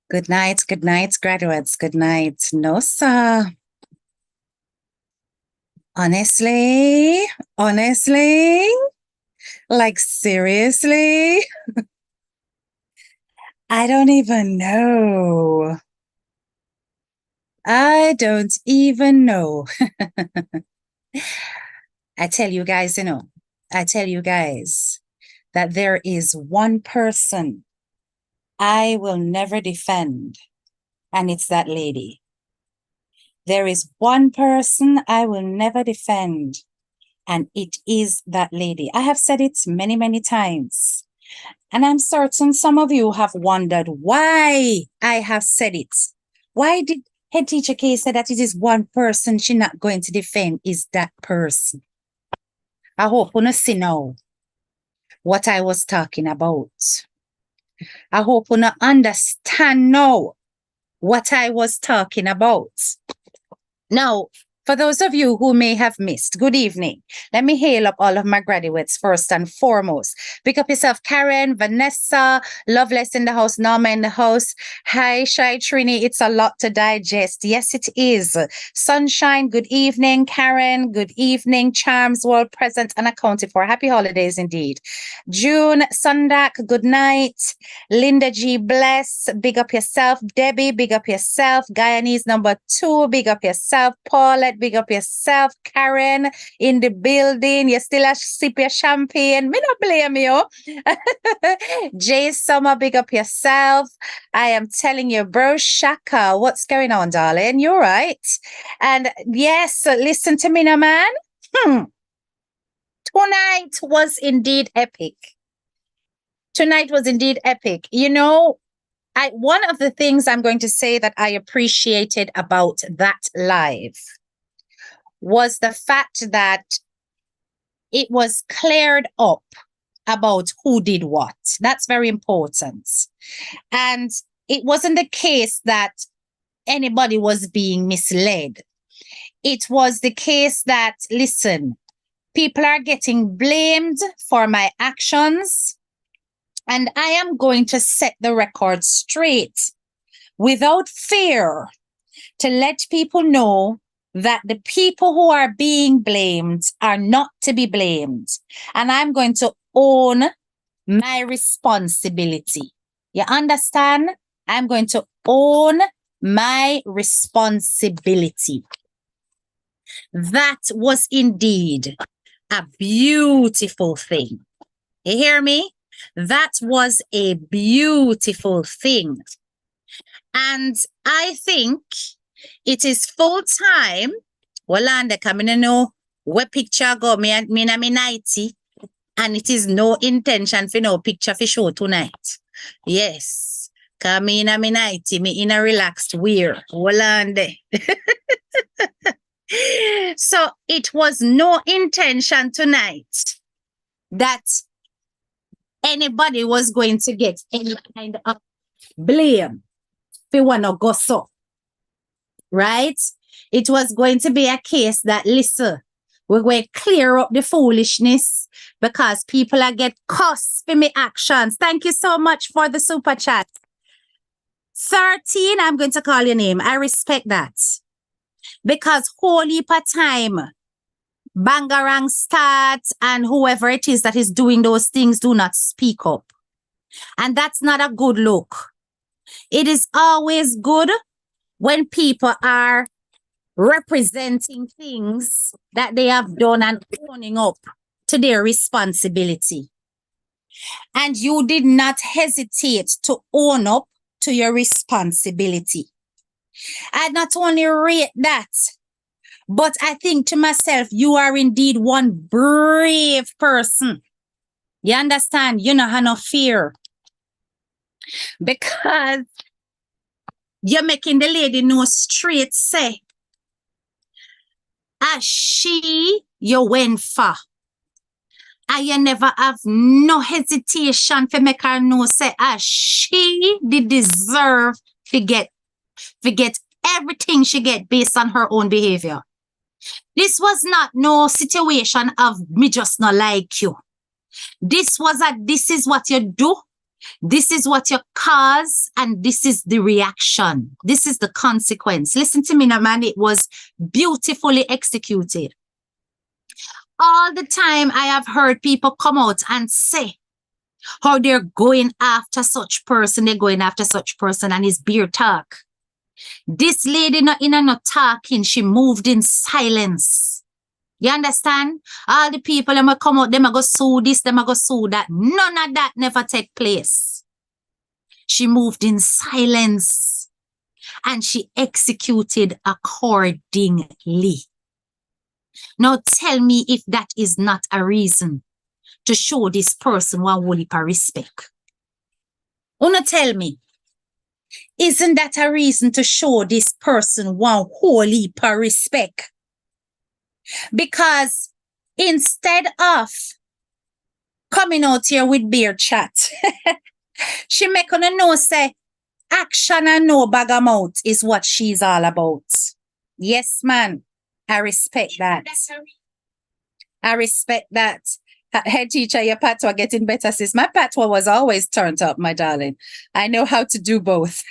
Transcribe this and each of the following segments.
Good night, graduates. Good night. No, sir. Honestly, like seriously, I don't even know. I don't even know. I tell you guys that there is one person I will never defend, and it's that lady. There is one person I will never defend, and it is that lady. I have said it many, many times, and I'm certain some of you have wondered why I have said it. Why did Headteacha Kay say that it is one person she's not going to defend is that person? I hope you see now what I was talking about. I hope you understand now what I was talking about. Now, for those of you who may have missed, good evening. Let me hail up all of my graduates first and foremost. Pick up yourself, Karen, Vanessa, Loveless in the house, Norma in the house. Hi, Shy Trini. It's a lot to digest. Yes, it is. Sunshine, good evening. Karen, good evening. Charms, well present and accounted for. Happy holidays indeed. June, Sundak, good night. Linda G, bless. Big up yourself. Debbie, big up yourself. Guyanese number 2, big up yourself. Paulette, big up yourself. Karen in the building. You still a sip your champagne. Me not blame you. Jay Summer, big up yourself. I am telling you, bro, Shaka, what's going on, darling? You're right. And yes, listen to me now, man. Tonight was indeed epic. You know, one of the things I'm going to say that I appreciated about that live was the fact that it was cleared up about who did what. That's very important. And it wasn't the case that anybody was being misled. It was the case that, listen, people are getting blamed for my actions, and I am going to set the record straight without fear to let people know that the people who are being blamed are not to be blamed. And I'm going to own my responsibility. You understand? I'm going to own my responsibility. That was indeed a beautiful thing. You hear me? That was a beautiful thing. And I think it is full time. Well, and come in know what picture go me na me nighty, and it is no intention for no picture for show tonight. Yes, come in a me nighty, me in a relaxed wear. Well, and so it was no intention tonight that anybody was going to get any kind of blame for wanna go so. Right? It was going to be a case that, listen, we're going to clear up the foolishness because people are get cussed for me actions. Thank you so much for the super chat. 13, I'm going to call your name. I respect that. Because whole heap of time, Bangarang start and whoever it is that is doing those things do not speak up. And that's not a good look. It is always good when people are representing things that they have done and owning up to their responsibility. And you did not hesitate to own up to your responsibility. I not only rate that, but I think to myself, you are indeed one brave person. You understand? You don't have no fear. Because you're making the lady know straight say, as she you went for. And you never have no hesitation to make her know say, as she did deserve to get everything she get based on her own behavior. This was not no situation of me just not like you. This is what you do. This is what you cause, and this is the reaction. This is the consequence. Listen to me now, man. It was beautifully executed. All the time I have heard people come out and say how they're going after such person, they're going after such person, and it's beer talk. This lady not in and not talking, she moved in silence. You understand? All the people them will come out, them will go sue this, them will go sue that. None of that never take place. She moved in silence and she executed accordingly. Now tell me if that is not a reason to show this person one whole heap of respect. Wanna tell me, isn't that a reason to show this person one whole heap of respect? Because instead of coming out here with beer chat, she make on know say action and no bag of mouth is what she's all about. Yes, man. I respect that. I respect that. Head teacher, your patois getting better, sis. My patois was always turned up, my darling. I know how to do both.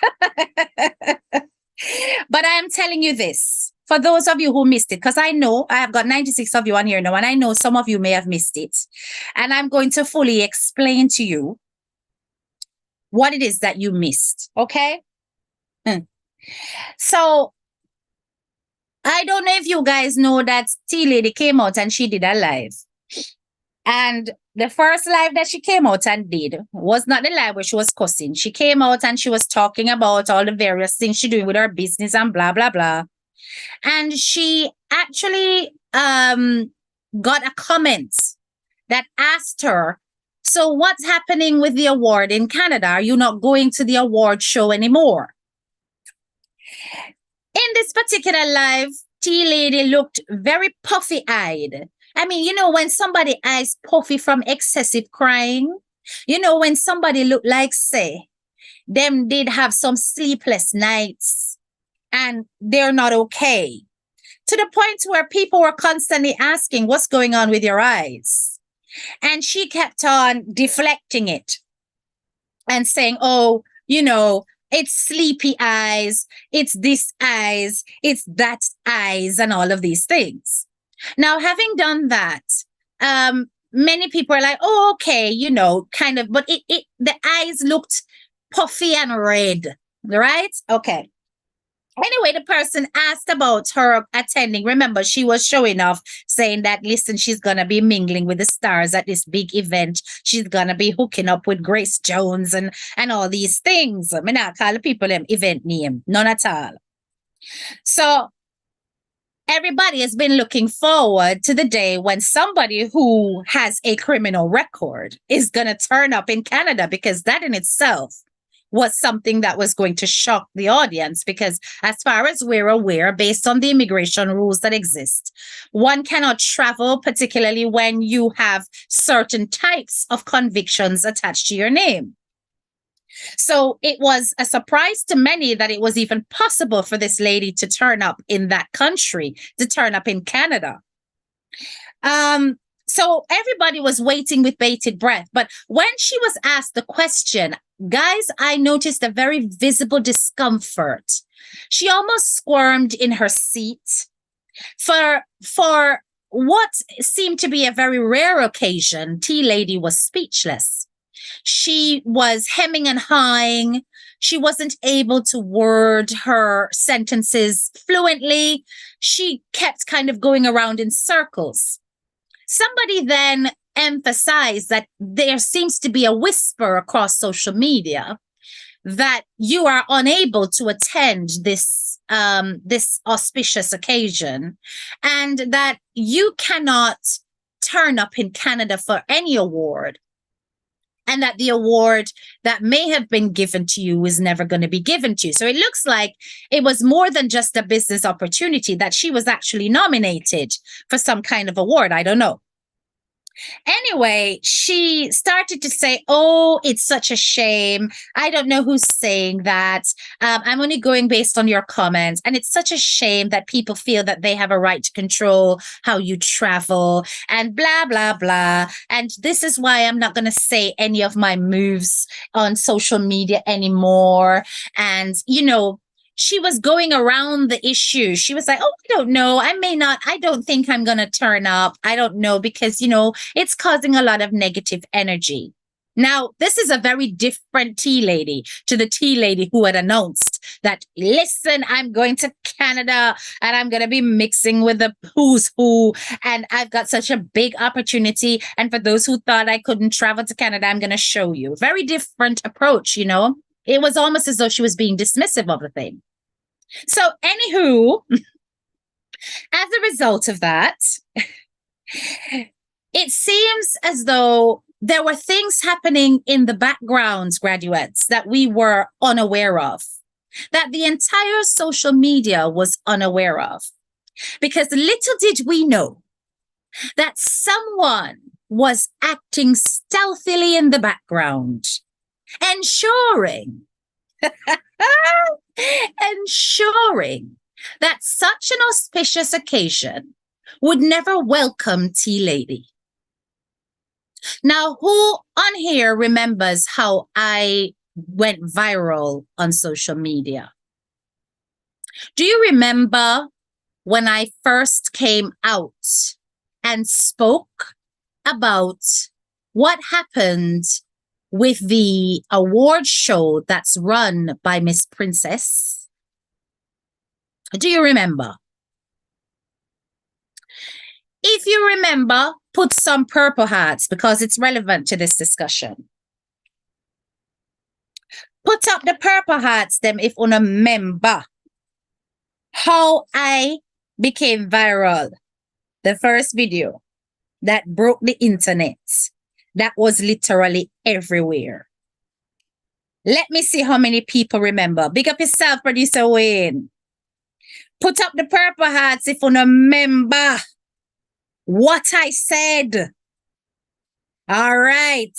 But I am telling you this, for those of you who missed it, because I know I have got 96 of you on here now, and I know some of you may have missed it. And I'm going to fully explain to you what it is that you missed, okay? So, I don't know if you guys know that Tea Lady came out and she did a live. And the first live that she came out and did was not the live where she was cussing. She came out and she was talking about all the various things she's doing with her business and blah, blah, blah. And she actually got a comment that asked her, so what's happening with the award in Canada? Are you not going to the award show anymore? In this particular live, Tea Lady looked very puffy-eyed. I mean, you know, when somebody eyes puffy from excessive crying, you know, when somebody look like, say, them did have some sleepless nights and they're not okay. To the point where people were constantly asking, what's going on with your eyes? And she kept on deflecting it and saying, oh, you know, it's sleepy eyes, it's this eyes, it's that eyes, and all of these things. Now, having done that, many people are like, oh, okay, you know, kind of, but the eyes looked puffy and red, right? Okay. Anyway, the person asked about her attending. Remember, she was showing off, saying that, listen, she's going to be mingling with the stars at this big event. She's going to be hooking up with Grace Jones and all these things. I mean, I call the people them event name. None at all. So everybody has been looking forward to the day when somebody who has a criminal record is going to turn up in Canada, because that in itself was something that was going to shock the audience, because as far as we're aware, based on the immigration rules that exist, one cannot travel, particularly when you have certain types of convictions attached to your name. So it was a surprise to many that it was even possible for this lady to turn up in that country, to turn up in Canada. So everybody was waiting with bated breath. But when she was asked the question, guys, I noticed a very visible discomfort. She almost squirmed in her seat. For what seemed to be a very rare occasion, Tea Lady was speechless. She was hemming and hawing. She wasn't able to word her sentences fluently. She kept kind of going around in circles. Somebody then emphasized that there seems to be a whisper across social media that you are unable to attend this auspicious occasion, and that you cannot turn up in Canada for any award, and that the award that may have been given to you is never going to be given to you. So it looks like it was more than just a business opportunity, that she was actually nominated for some kind of award. I don't know. Anyway, she started to say, "Oh, it's such a shame. I don't know who's saying that. I'm only going based on your comments. And it's such a shame that people feel that they have a right to control how you travel and blah, blah, blah. And this is why I'm not going to say any of my moves on social media anymore." And, she was going around the issue. She was like, "Oh, I don't know. I don't think I'm going to turn up. I don't know because, it's causing a lot of negative energy." Now, this is a very different tea lady to the tea lady who had announced that, "Listen, I'm going to Canada and I'm going to be mixing with the who's who. And I've got such a big opportunity. And for those who thought I couldn't travel to Canada, I'm going to show you." Very different approach, It was almost as though she was being dismissive of the thing. So, anywho, as a result of that, it seems as though there were things happening in the background, graduates, that we were unaware of, that the entire social media was unaware of. Because little did we know that someone was acting stealthily in the background, ensuring that such an auspicious occasion would never welcome Tea Lady. Now, who on here remembers how I went viral on social media? Do you remember when I first came out and spoke about what happened with the award show that's run by Miss Princess? Do you remember? If you remember, put some purple hearts because it's relevant to this discussion. Put up the purple hearts them if you remember how I became viral. The first video that broke the internet, that was literally everywhere. Let me see how many people remember. Big up yourself, Producer Wayne. Put up the purple hearts if you remember what I said. All right.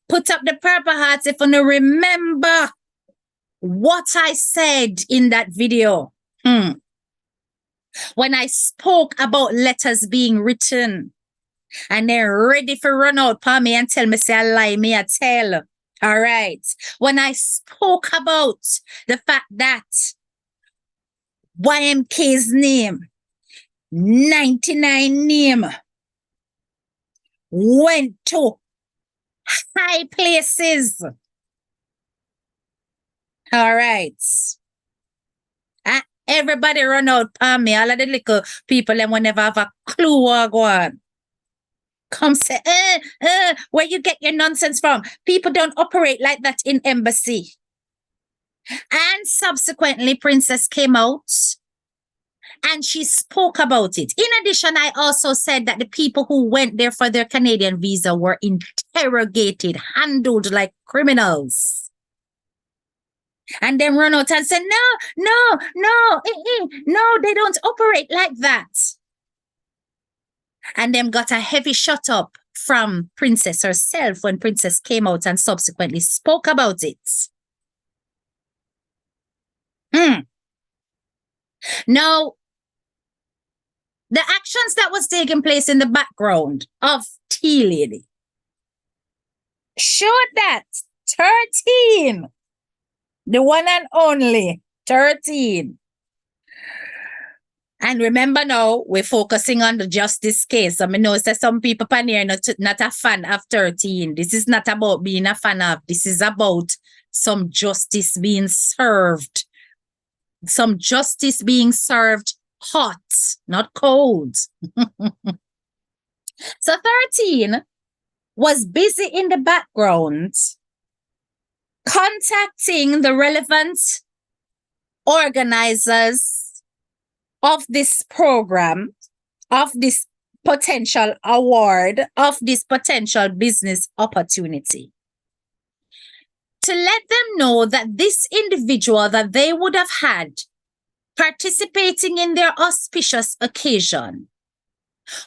Put up the purple hearts if you remember what I said in that video. When I spoke about letters being written and they're ready for run out for me and tell me say I lie, me I tell. All right. When I spoke about the fact that YMK's name, 99 name, went to high places. All right. Everybody run out on me. All of the little people, them will never have a clue what go on. Come say, where you get your nonsense from? People don't operate like that in embassy. And subsequently, Princess came out and she spoke about it. In addition, I also said that the people who went there for their Canadian visa were interrogated, handled like criminals. And then run out and say, no, they don't operate like that. And then got a heavy shut up from Princess herself when Princess came out and subsequently spoke about it. Now, the actions that was taking place in the background of Tea Lady showed that 13, the one and only 13. And remember now, we're focusing on the justice case. I mean, know that some people pan here not a fan of 13. This is not about being a fan of. This is about some justice being served. Some justice being served hot, not cold. So 13 was busy in the background contacting the relevant organizers of this program, of this potential award, of this potential business opportunity, to let them know that this individual that they would have had participating in their auspicious occasion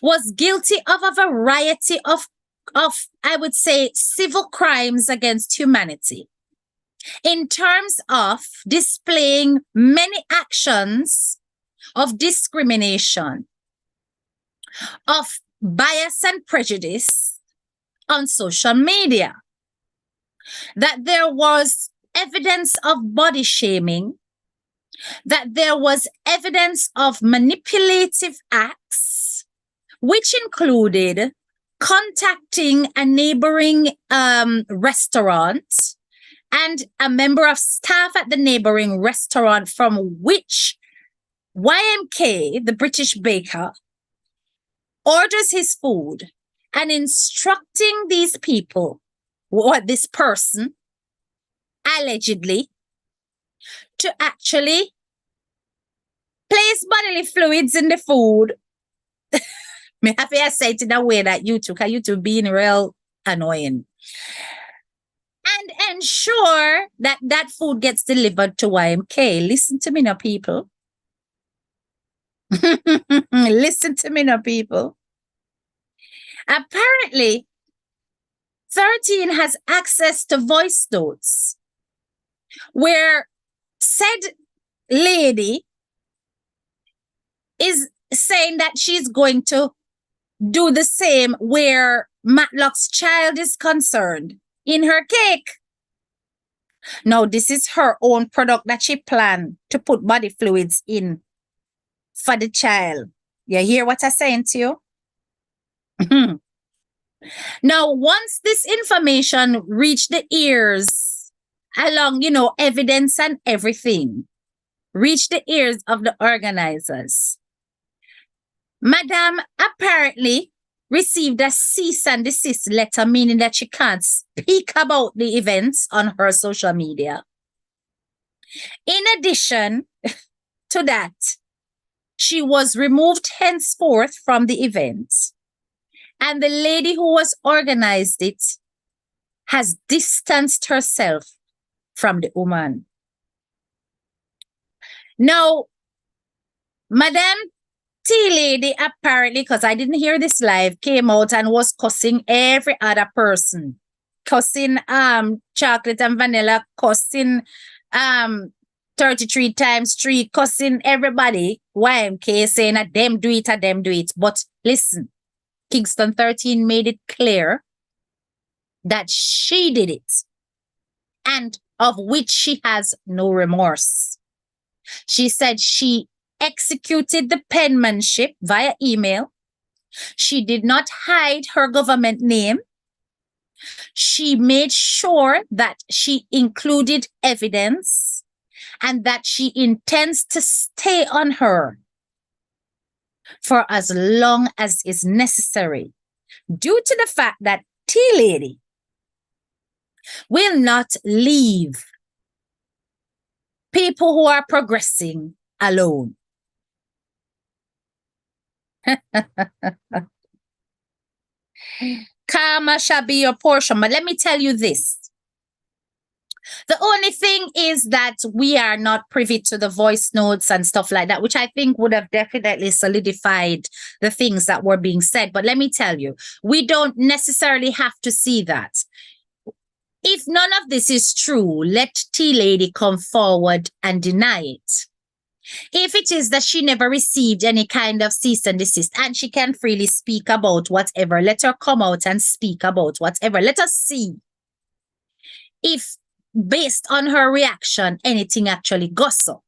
was guilty of a variety of, I would say, civil crimes against humanity in terms of displaying many actions of discrimination, of bias and prejudice on social media, that there was evidence of body shaming, that there was evidence of manipulative acts, which included contacting a neighboring restaurant and a member of staff at the neighboring restaurant from which YMK, the British baker, orders his food, and instructing these people, or this person, allegedly, to actually place bodily fluids in the food. Me have to say it in a way that YouTube being real annoying. And ensure that that food gets delivered to YMK. Listen to me now, people. Listen to me now, people. Apparently, 13 has access to voice notes where said lady is saying that she's going to do the same where Matlock's child is concerned in her cake. Now, this is her own product that she planned to put body fluids in for the child. You hear what I'm saying to you? Now, once this information reached the ears, along, evidence and everything, reached the ears of the organizers, Madame apparently received a cease and desist letter, meaning that she can't speak about the events on her social media. In addition to that, she was removed henceforth from the event. And the lady who was organized it has distanced herself from the woman. Now, Madame Tea Lady apparently, because I didn't hear this live, came out and was cussing every other person. Cussing chocolate and vanilla, cussing 33 times 3, cussing everybody. YMK saying that them do it. But listen, Kingston 13 made it clear that she did it, and of which she has no remorse. She said she executed the penmanship via email. She did not hide her government name. She made sure that she included evidence and that she intends to stay on her for as long as is necessary, due to the fact that Tea Lady will not leave people who are progressing alone. Karma shall be your portion. But let me tell you this. The only thing is that we are not privy to the voice notes and stuff like that, which I think would have definitely solidified the things that were being said. But let me tell you, we don't necessarily have to see that. If none of this is true, let Tea Lady come forward and deny it. If it is that she never received any kind of cease and desist and she can freely speak about whatever, let her come out and speak about whatever. Let us see if, based on her reaction, anything actually goes up.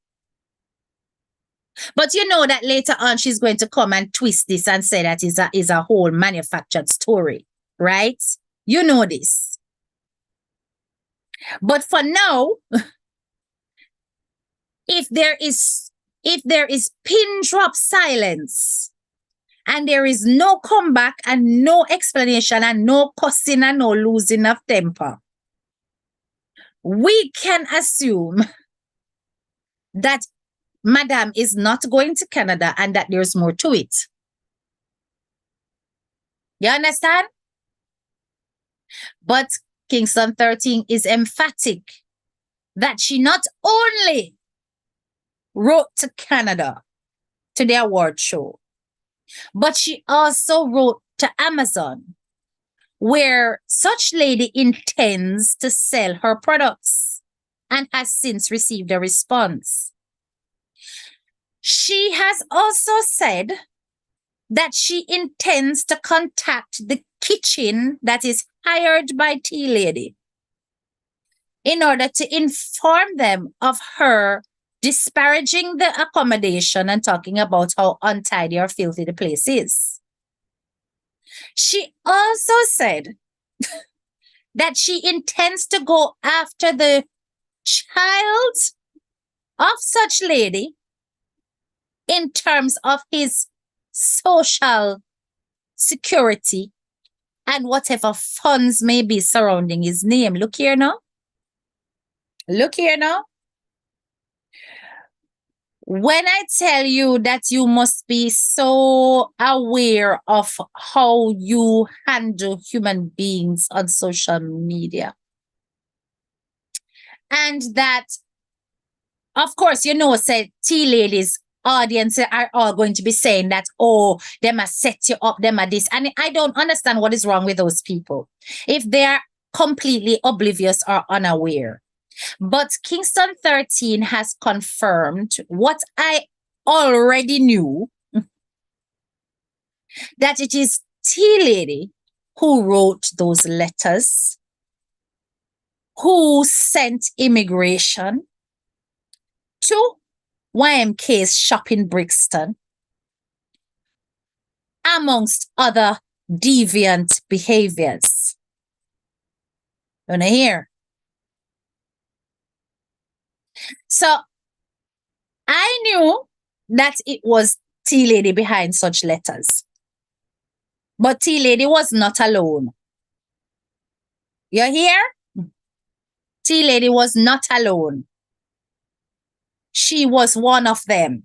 But you know that later on she's going to come and twist this and say that is a whole manufactured story, right? You know this. But for now, if there is pin drop silence and there is no comeback and no explanation and no cussing and no losing of temper, we can assume that Madame is not going to Canada and that there's more to it. You understand? But Kingston 13 is emphatic that she not only wrote to Canada to the award show, But she also wrote to Amazon, where such lady intends to sell her products and has since received a response. She has also said that she intends to contact the kitchen that is hired by Tea Lady in order to inform them of her disparaging the accommodation and talking about how untidy or filthy the place is. She also said that she intends to go after the child of such lady in terms of his social security and whatever funds may be surrounding his name. Look here now. Look here now. When I tell you that you must be so aware of how you handle human beings on social media, and that, of course, say tea ladies audience are all going to be saying that, oh, they must set you up, they must this. And I don't understand what is wrong with those people if they are completely oblivious or unaware. But Kingston 13 has confirmed what I already knew, that it is Tea Lady who wrote those letters, who sent immigration to YMK's shop in Brixton, amongst other deviant behaviors. You wanna hear? So I knew that it was Tea Lady behind such letters. But Tea Lady was not alone. You hear? Tea Lady was not alone. She was one of them.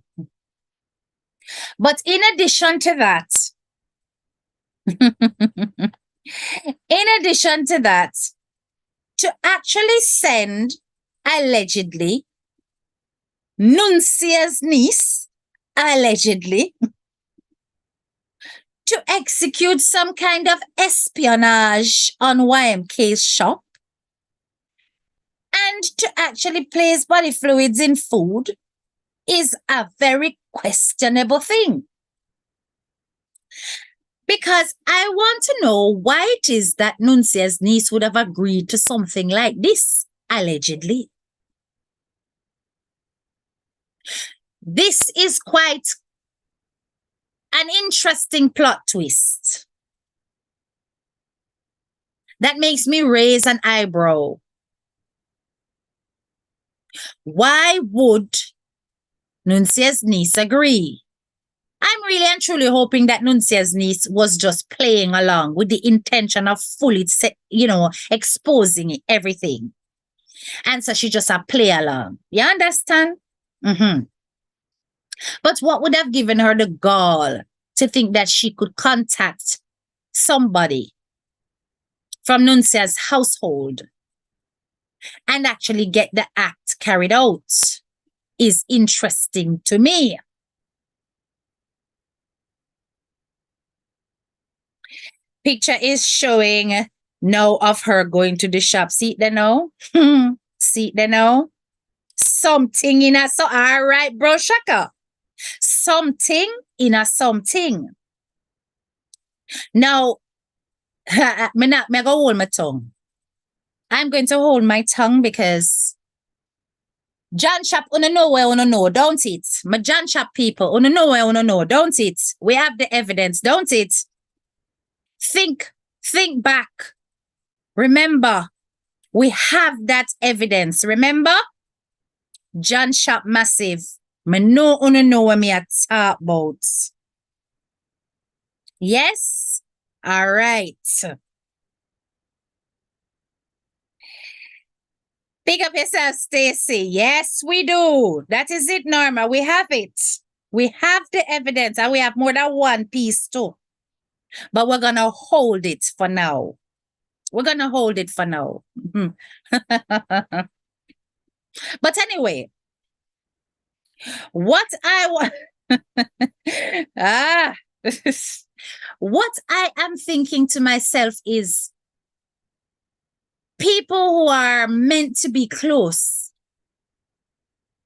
But in addition to that, to actually send, allegedly, Nuncia's niece, allegedly, to execute some kind of espionage on YMK's shop, and to actually place body fluids in food is a very questionable thing. Because I want to know why it is that Nuncia's niece would have agreed to something like this, allegedly. This is quite an interesting plot twist that makes me raise an eyebrow. Why would Nuncia's niece agree? I'm really and truly hoping that Nuncia's niece was just playing along with the intention of fully, exposing everything. And so she just a play along. You understand? But what would have given her the gall to think that she could contact somebody from Nuncia's household and actually get the act carried out is interesting to me. Picture is showing now of her going to the shop. See it there now? See it there now? Something in a so all right, bro Shaka. Something in a something. Now, me go hold my tongue. I'm going to hold my tongue because John Shop know where know, don't it? My John Shop people know where know, don't it? We have the evidence, don't it? Think back. Remember, we have that evidence. Remember? John Shop Massive. Me know what me a talk about. Yes? All right. Pick up yourself, Stacy. Yes, we do. That is it, Norma. We have it. We have the evidence, and we have more than one piece too. But we're going to hold it for now. We're going to hold it for now. But anyway, what I want... What I am thinking to myself is people who are meant to be close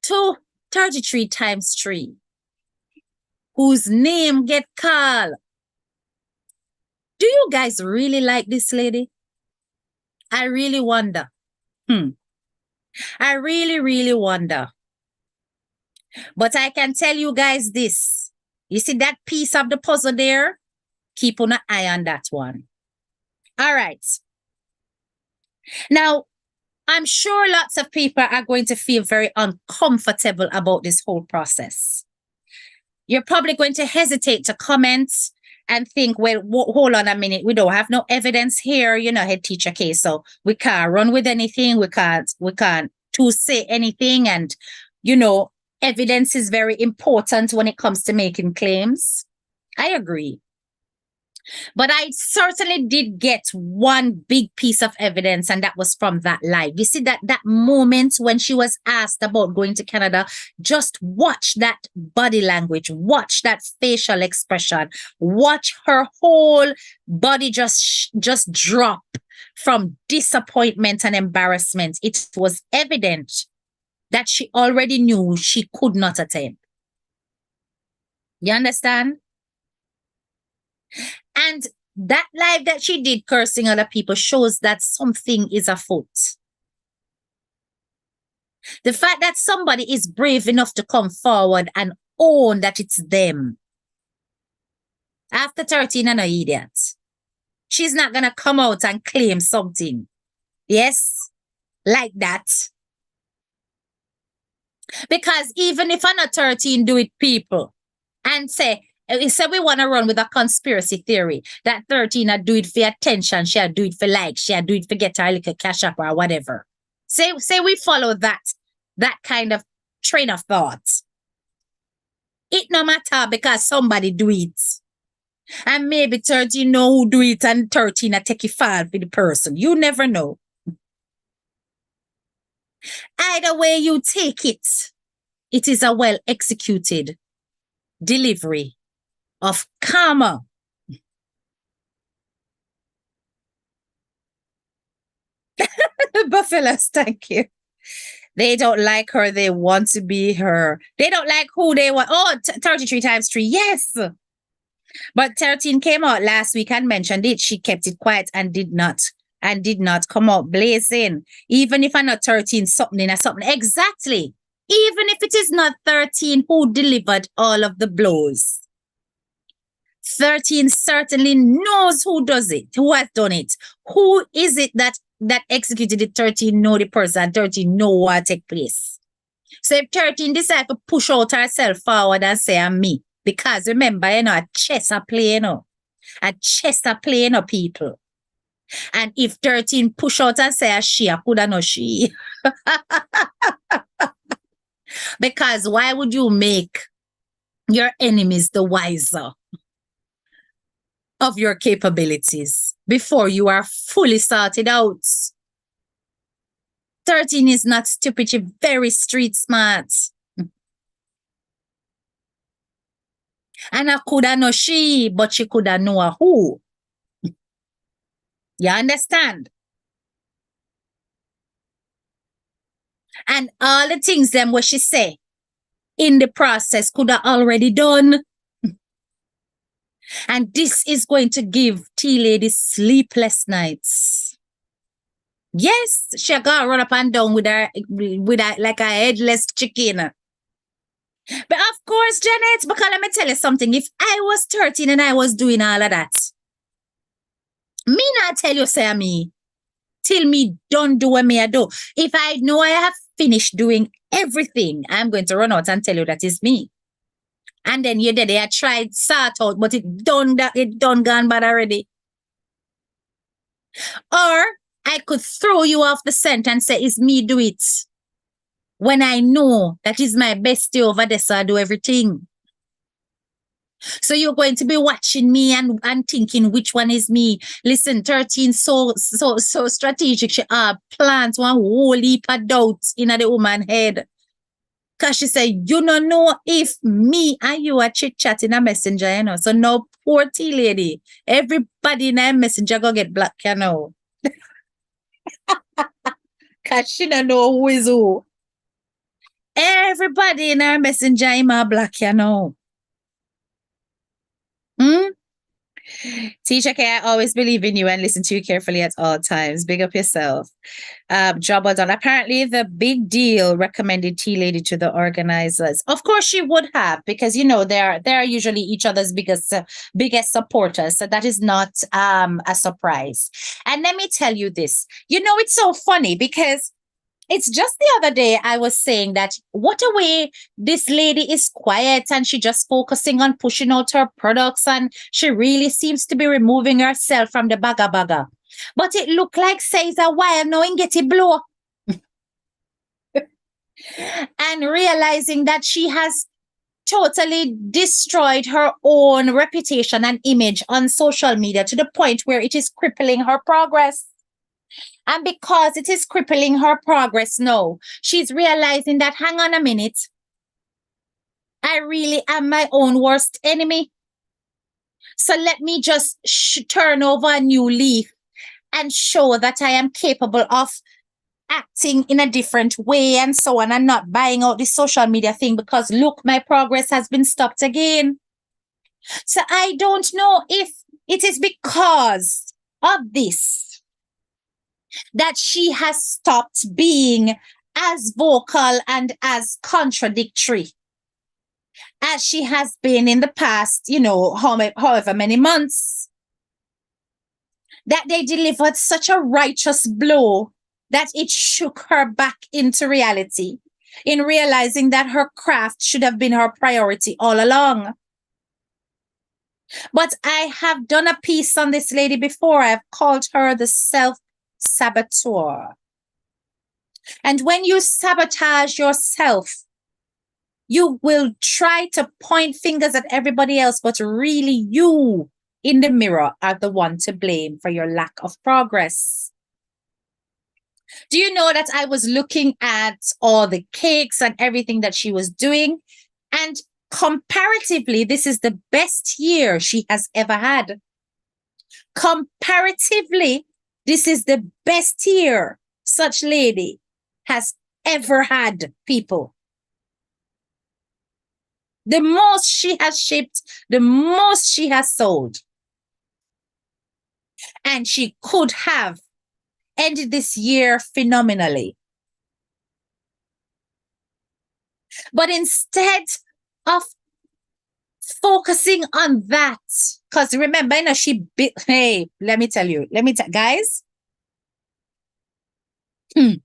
to 33 times 3, whose name get called. Do you guys really like this lady? I really wonder. I really, really wonder. But I can tell you guys this. You see that piece of the puzzle there? Keep an eye on that one. All right. Now, I'm sure lots of people are going to feel very uncomfortable about this whole process. You're probably going to hesitate to comment and think, well, hold on a minute. We don't have no evidence here, Headteacha Kay. So we can't run with anything. We can't to say anything. And, evidence is very important when it comes to making claims. I agree. But I certainly did get one big piece of evidence, and that was from that live. You see that moment when she was asked about going to Canada, just watch that body language, watch that facial expression, watch her whole body just drop from disappointment and embarrassment. It was evident that she already knew she could not attend. You understand? And that live that she did cursing other people shows that something is afoot. The fact that somebody is brave enough to come forward and own that it's them. After 13 and an idiot. She's not going to come out and claim something. Yes? Like that. Because even if I'm not 13, do it, people. And say we want to run with a conspiracy theory that 13 I do it for attention, she'll do it for likes, she'll do it for get her little cash up or whatever. Say we follow that kind of train of thought. It no matter because somebody do it. And maybe 13 know who do it and 13 I take a fall for the person. You never know. Either way you take it, it is a well executed delivery of karma. Buffaloes, thank you. They don't like her. They want to be her. They don't like who they want. Oh, 33 times 3. Yes. But 13 came out last week and mentioned it. She kept it quiet and did not come out blazing. Even if I'm not 13, something or something. Exactly. Even if it is not 13 who delivered all of the blows. 13 certainly knows who does it, who has done it. Who is it that executed it? 13 know the person, 13 know what take place. So if 13 decide to push out herself forward and say, I'm me, because remember, a chess a play, a chess a play, people. And if 13 push out and say, she, I could have no she. Because why would you make your enemies the wiser of your capabilities before you are fully sorted out? 13 is not stupid, she's very street smart. And I could have know she, but she could have know a who. You understand? And all the things them what she say in the process could have already done. And this is going to give T-Lady sleepless nights. Yes, she got run up and down with her like a headless chicken. But of course, Janet, because let me tell you something. If I was 13 and I was doing all of that, me not tell you, say me, till me don't do what me I do. If I know I have finished doing everything, I'm going to run out and tell you that is me. And then you did it, I tried sort out, but it done gone bad already. Or I could throw you off the scent and say, it's me do it. When I know that is my bestie over there, so I do everything. So you're going to be watching me and thinking which one is me. Listen, 13 so strategic. She plants one whole heap of doubts in the woman's head. Because she said, you don't know if me and you are chit-chat in a messenger, you know. So no poor tea lady. Everybody in a messenger go get black, you know. Because she don't know who is who. Everybody in her messenger in my black, you know. Teacher Kay, I always believe in you and listen to you carefully at all times. Big up yourself. Job well done. Apparently, the big deal recommended Tea Lady to the organizers. Of course, she would have, because you know they're usually each other's biggest supporters. So that is not a surprise. And let me tell you this. You know, it's so funny because it's just the other day I was saying that what a way this lady is quiet and she just focusing on pushing out her products and she really seems to be removing herself from the bagga. But it look like says a while knowing get it blow. And realizing that she has totally destroyed her own reputation and image on social media to the point where it is crippling her progress. And because it is crippling her progress now, she's realizing that, hang on a minute, I really am my own worst enemy. So let me just turn over a new leaf and show that I am capable of acting in a different way and so on, and not buying out the social media thing because look, my progress has been stopped again. So I don't know if it is because of this that she has stopped being as vocal and as contradictory as she has been in the past, you know, however many months. That they delivered such a righteous blow that it shook her back into reality, in realizing that her craft should have been her priority all along. But I have done a piece on this lady before. I've called her the self-saboteur. And when you sabotage yourself, you will try to point fingers at everybody else, but really you in the mirror are the one to blame for your lack of progress. Do you know that I was looking at all the cakes and everything that she was doing? And comparatively, this is the best year she has ever had. Comparatively, this is the best year such lady has ever had, people. The most she has shipped, the most she has sold. And she could have ended this year phenomenally. But instead of focusing on that, because remember, you know, hey, let me tell you, guys, I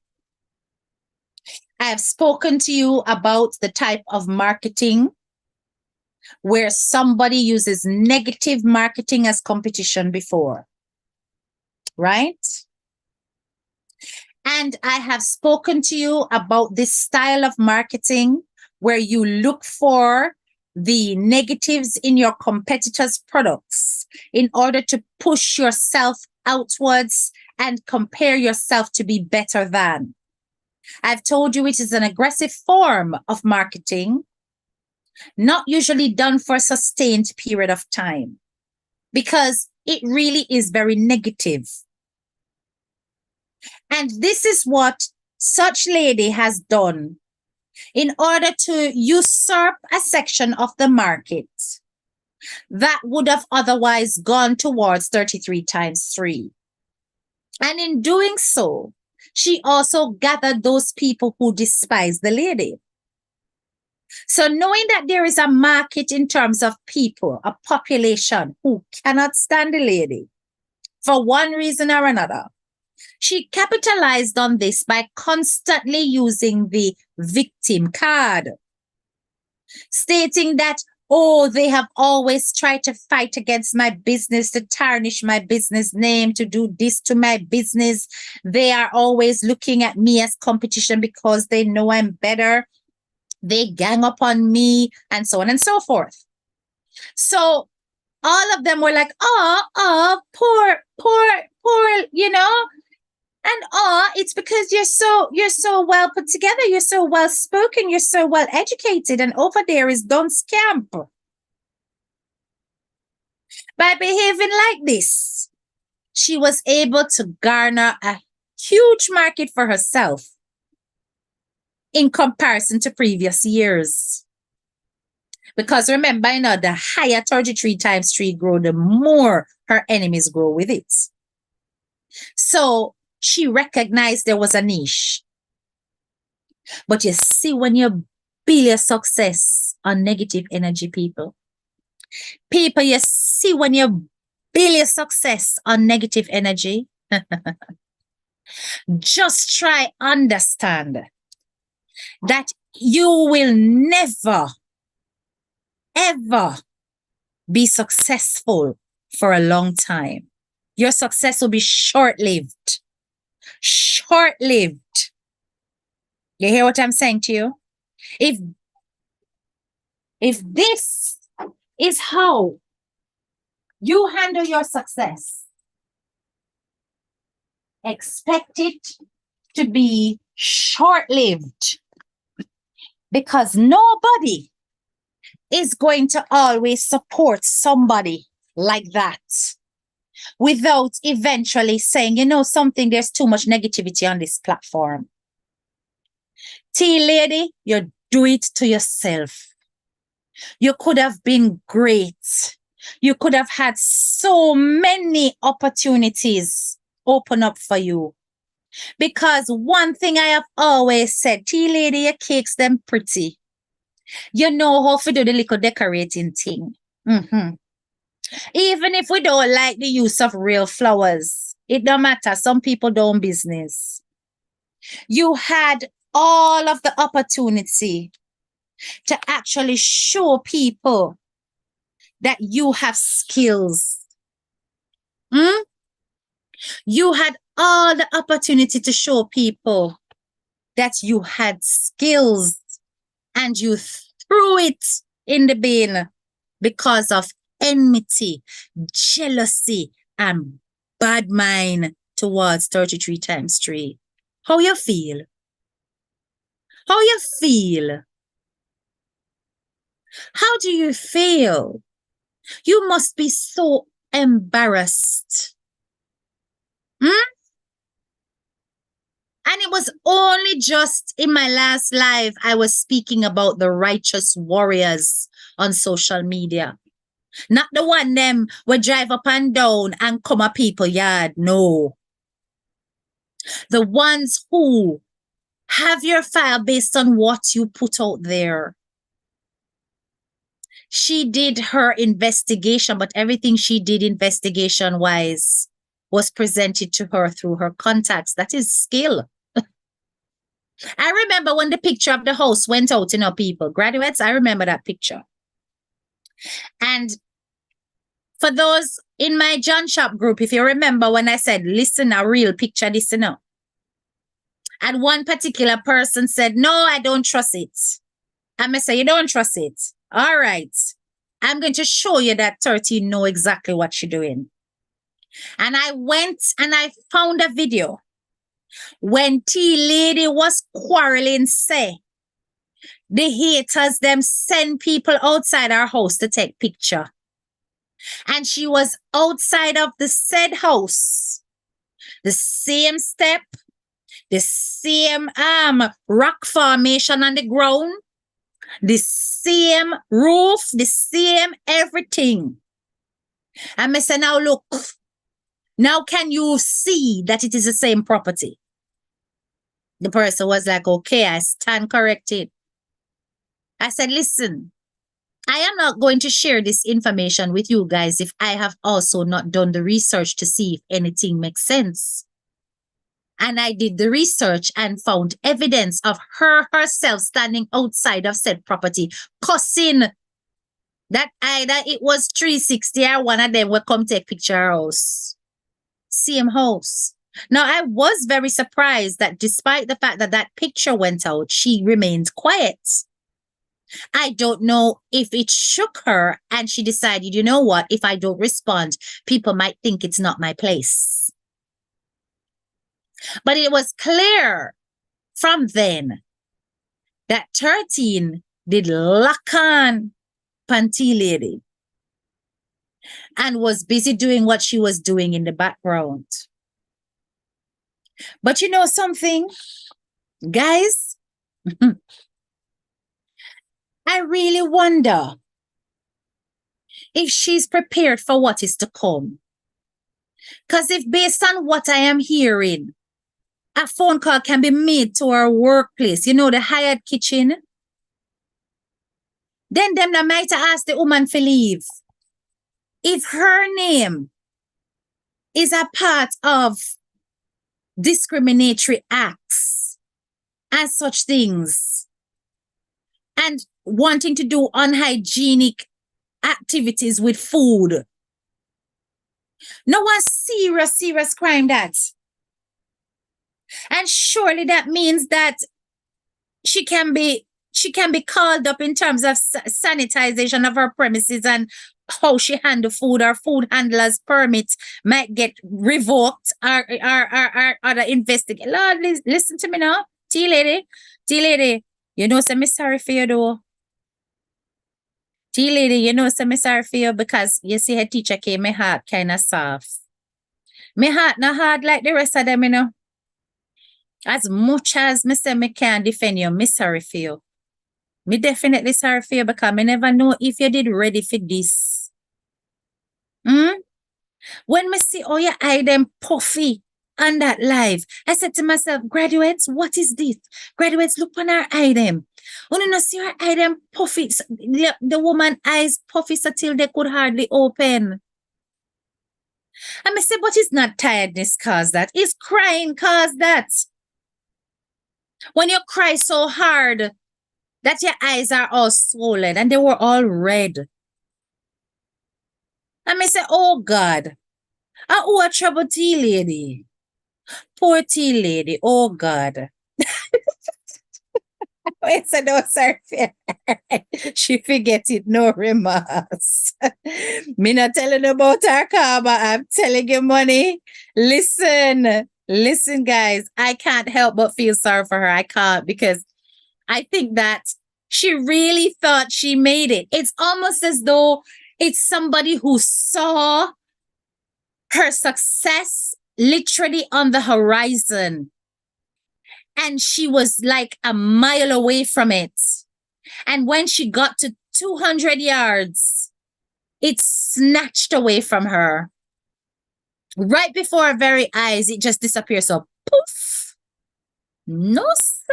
have spoken to you about the type of marketing where somebody uses negative marketing as competition before, right? And I have spoken to you about this style of marketing where you look for the negatives in your competitors' products in order to push yourself outwards and compare yourself to be better than. I've told you it is an aggressive form of marketing, not usually done for a sustained period of time, because it really is very negative. And this is what such lady has done in order to usurp a section of the market that would have otherwise gone towards 33 times 3. And in doing so, she also gathered those people who despise the lady. So knowing that there is a market in terms of people, a population who cannot stand the lady for one reason or another, she capitalized on this by constantly using the victim card, stating that, oh, they have always tried to fight against my business, to tarnish my business name, to do this to my business. They are always looking at me as competition because they know I'm better. They gang up on me, and so on and so forth. So all of them were like, oh, poor, you know, And it's because you're so well put together, you're so well spoken, you're so well educated, and over there is don't scamp. By behaving like this, she was able to garner a huge market for herself in comparison to previous years. Because remember, the higher 33 times 3 grow, the more her enemies grow with it. So she recognized there was a niche. But you see, when you build your success on negative energy, people, you see, when you build your success on negative energy, just try understand that you will never, ever be successful for a long time. Your success will be short-lived. Short-lived. You hear what I'm saying to you? If this is how you handle your success, expect it to be short-lived, because nobody is going to always support somebody like that without eventually saying, something, there's too much negativity on this platform. Tea lady, you do it to yourself. You could have been great. You could have had so many opportunities open up for you. Because one thing I have always said, tea lady, your cakes them pretty. You know how to do the little decorating thing. Even if we don't like the use of real flowers, it don't matter. Some people don't business. You had all of the opportunity to actually show people that you have skills. You had all the opportunity to show people that you had skills, and you threw it in the bin because of enmity, jealousy, and bad mind towards 33 times 3. How you feel? How you feel? How do you feel? You must be so embarrassed. And it was only just in my last live I was speaking about the righteous warriors on social media. Not the one them will drive up and down and come at people yard. No. The ones who have your file based on what you put out there. She did her investigation, but everything she did investigation-wise was presented to her through her contacts. That is skill. I remember when the picture of the house went out, people, graduates, I remember that picture. And for those in my John Shop group, if you remember when I said, listen, a real picture, listen up. And one particular person said, no, I don't trust it. And I said, you don't trust it? All right. I'm going to show you that 13 know exactly what she's doing. And I went and I found a video when tea lady was quarreling, say, the haters them send people outside our house to take picture. And she was outside of the said house. The same step, the same rock formation on the ground, the same roof, the same everything. And I said, now look, now can you see that it is the same property? The person was like, okay, I stand corrected. I said, listen, I am not going to share this information with you guys if I have also not done the research to see if anything makes sense. And I did the research and found evidence of her herself standing outside of said property, cussing that either it was 360 or one of them will come take picture house. Same house. Now, I was very surprised that despite the fact that that picture went out, she remained quiet. I don't know if it shook her and she decided, you know what, if I don't respond, people might think it's not my place. But it was clear from then that 13 did lock on Panty Lady and was busy doing what she was doing in the background. But you know something, guys? I really wonder if she's prepared for what is to come. Because if based on what I am hearing, a phone call can be made to our workplace, you know, the hired kitchen, then them that might ask the woman to leave. If her name is a part of discriminatory acts and such things, and wanting to do unhygienic activities with food, no one serious crime that. And surely that means that she can be called up in terms of sanitization of her premises and how she handle food. Or food handlers permit might get revoked or other investigate. Lord, listen to me now. Tea lady, you know, say me sorry for you though. Tea lady, you know, say me sorry for you because you see Headteacha Kay, my heart kind of soft. My heart not hard like the rest of them, you know. As much as me say me can defend you, me sorry for you. Me definitely sorry for you because me never know if you did ready for this. When me see all your eye them puffy on that live, I said to myself, graduates, what is this? Graduates, look on her eye them. When you not see her eye them puffy, the woman eyes puffy so till they could hardly open. And me say, but it's not tiredness cause that. It's crying cause that. When you cry so hard that your eyes are all swollen and they were all red. And me say, oh God, oh, a trouble tea lady. Poor tea lady, oh God. Wait, so no, sorry. She forget it, no remorse. Me not telling about her karma, I'm telling you money. Listen, guys, I can't help but feel sorry for her. I can't, because I think that she really thought she made it. It's almost as though it's somebody who saw her success literally on the horizon. And she was like a mile away from it. And when she got to 200 yards, it snatched away from her. Right before her very eyes, it just disappeared. So, poof. No, sir.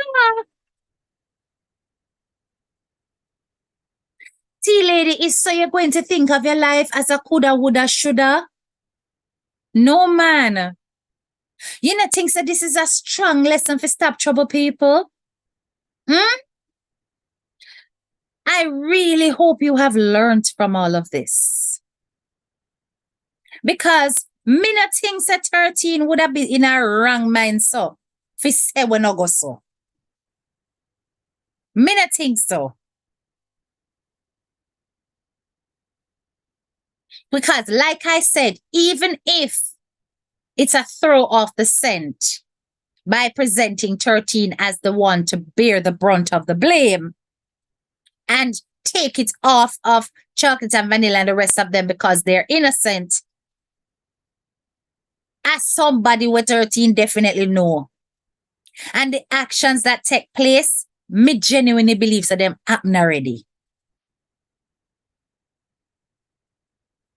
Tea lady, is so you're going to think of your life as a coulda, woulda, shoulda? No, man. You know, think that this is a strong lesson for stop trouble people? I really hope you have learned from all of this. Because me not think that 13 would have been in a wrong mind so. Fi say we no go so. Me not think so. Because like I said, even if it's a throw off the scent by presenting 13 as the one to bear the brunt of the blame and take it off of chocolate and vanilla and the rest of them because they're innocent, as somebody with 13 definitely know. And the actions that take place, me genuinely believe so them happen already.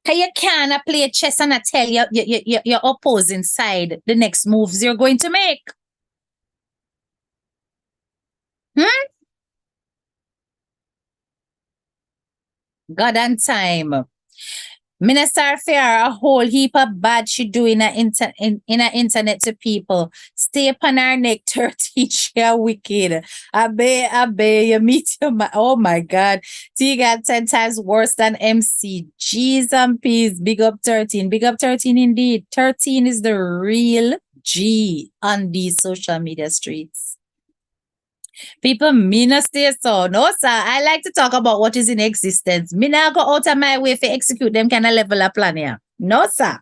Because you can't play chess and I tell your opposing side the next moves you're going to make. God and time. Minister Fair, a whole heap of bad she do in a internet to people. Stay upon her neck, 13, she a wicked. I bet you meet your oh my God. T got 10 times worse than MC. G's and P's. Big up 13. Big up 13 indeed. 13 is the real G on these social media streets. People, me not stay so. No, sir. I like to talk about what is in existence. Me not go out of my way to execute them kind of level of plan here. No, sir.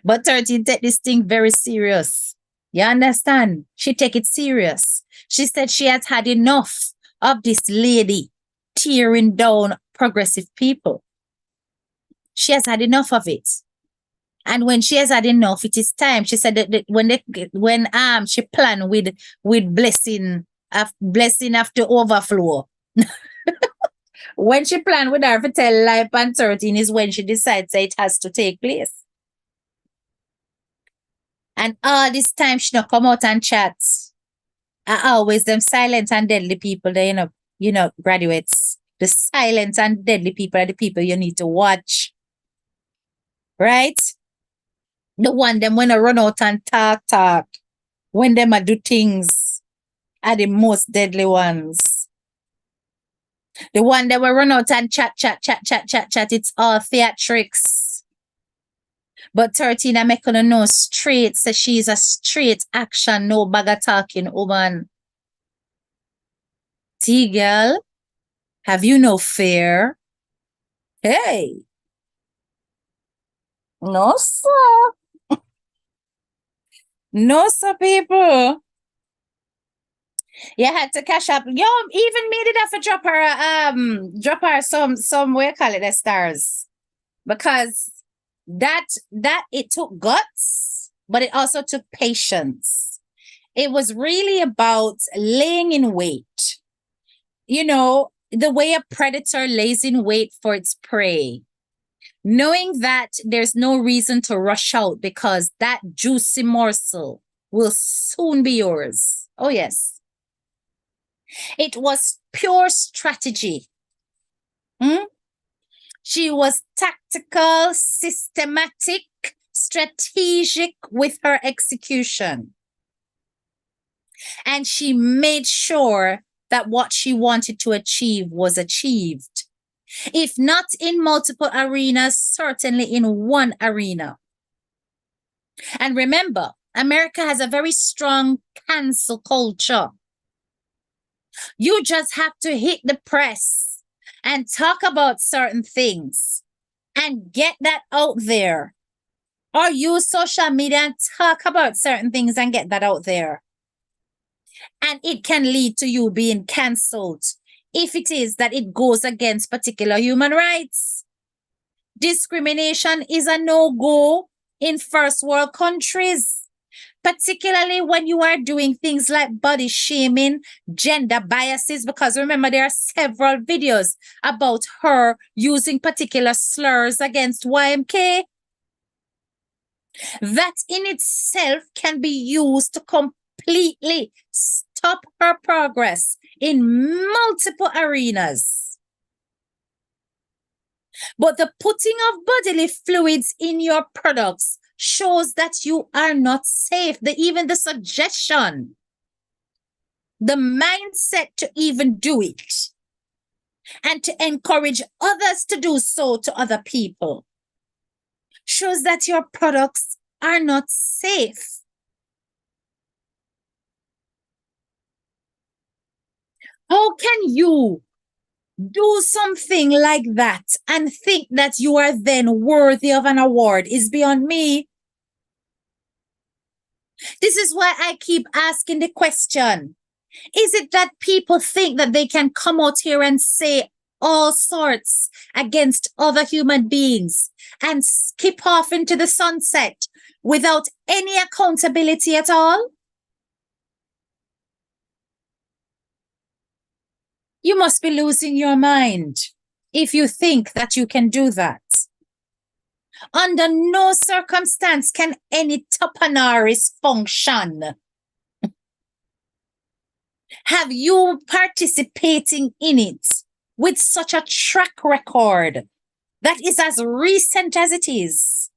But 13 take this thing very serious. You understand? She take it serious. She said she has had enough of this lady tearing down progressive people. She has had enough of it. And when she has had enough, it is time. She said that when she planned with blessing after overflow. When she planned with her for tell life and 13 is when she decides that it has to take place. And all this time she not come out and chat. Always them silent and deadly people, they graduates. The silent and deadly people are the people you need to watch. Right? The one them when I run out and talk. When them I do things are the most deadly ones. The one that will run out and chat. It's all theatrics. But 13, I make her know straight. So she's a straight action, no bugger talking woman. T-girl, have you no fear? Hey. No, sir. No, sir, people. You had to cash up. Yo, even made it have to drop her some way call it the stars. Because that it took guts, but it also took patience. It was really about laying in wait. You know, the way a predator lays in wait for its prey. Knowing that there's no reason to rush out because that juicy morsel will soon be yours. Oh, yes. It was pure strategy. She was tactical, systematic, strategic with her execution. And she made sure that what she wanted to achieve was achieved. If not in multiple arenas, certainly in one arena. And remember, America has a very strong cancel culture. You just have to hit the press and talk about certain things and get that out there. Or use social media and talk about certain things and get that out there. And it can lead to you being cancelled if it is that it goes against particular human rights. Discrimination is a no-go in first world countries, particularly when you are doing things like body shaming, gender biases, because remember, there are several videos about her using particular slurs against YMK. That in itself can be used to completely stop her progress in multiple arenas. But the putting of bodily fluids in your products shows that you are not safe. Even the suggestion, the mindset to even do it, and to encourage others to do so to other people, shows that your products are not safe. How can you do something like that and think that you are then worthy of an award? Is beyond me. This is why I keep asking the question. Is it that people think that they can come out here and say all sorts against other human beings and skip off into the sunset without any accountability at all? You must be losing your mind if you think that you can do that. Under no circumstance can any Tupanaris function. Have you participating in it with such a track record that is as recent as it is,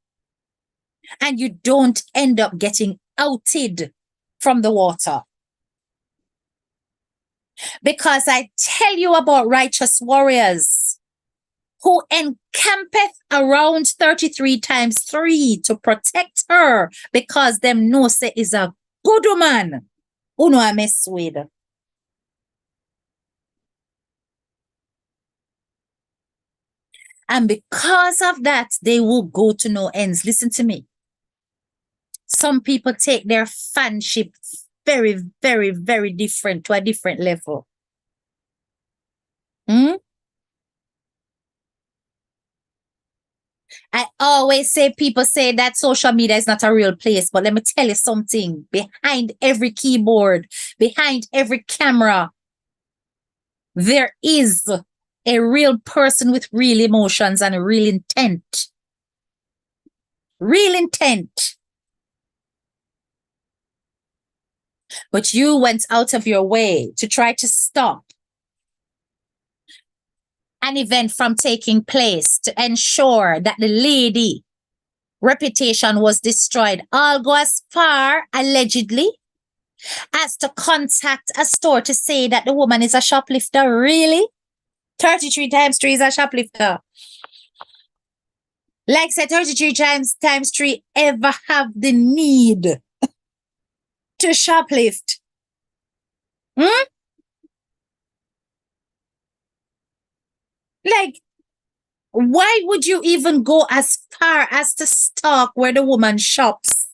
and you don't end up getting outed from the water? Because I tell you about righteous warriors who encampeth around 33 times 3 to protect her, because them know say is a good woman who no I mess with. And because of that, they will go to no ends. Listen to me. Some people take their fanship very, very, very different to a different level. I always say people say that social media is not a real place, but let me tell you something. Behind every keyboard, behind every camera, there is a real person with real emotions and real intent. Real intent. But you went out of your way to try to stop an event from taking place to ensure that the lady reputation was destroyed. I'll go as far, allegedly, as to contact a store to say that the woman is a shoplifter. Really? 33 times 3 is a shoplifter. Like say 33 times 3 ever have the need to shoplift. Like, why would you even go as far as to stalk where the woman shops?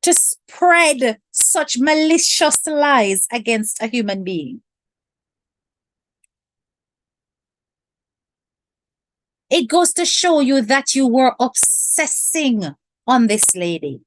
To spread such malicious lies against a human being. It goes to show you that you were obsessing on this lady.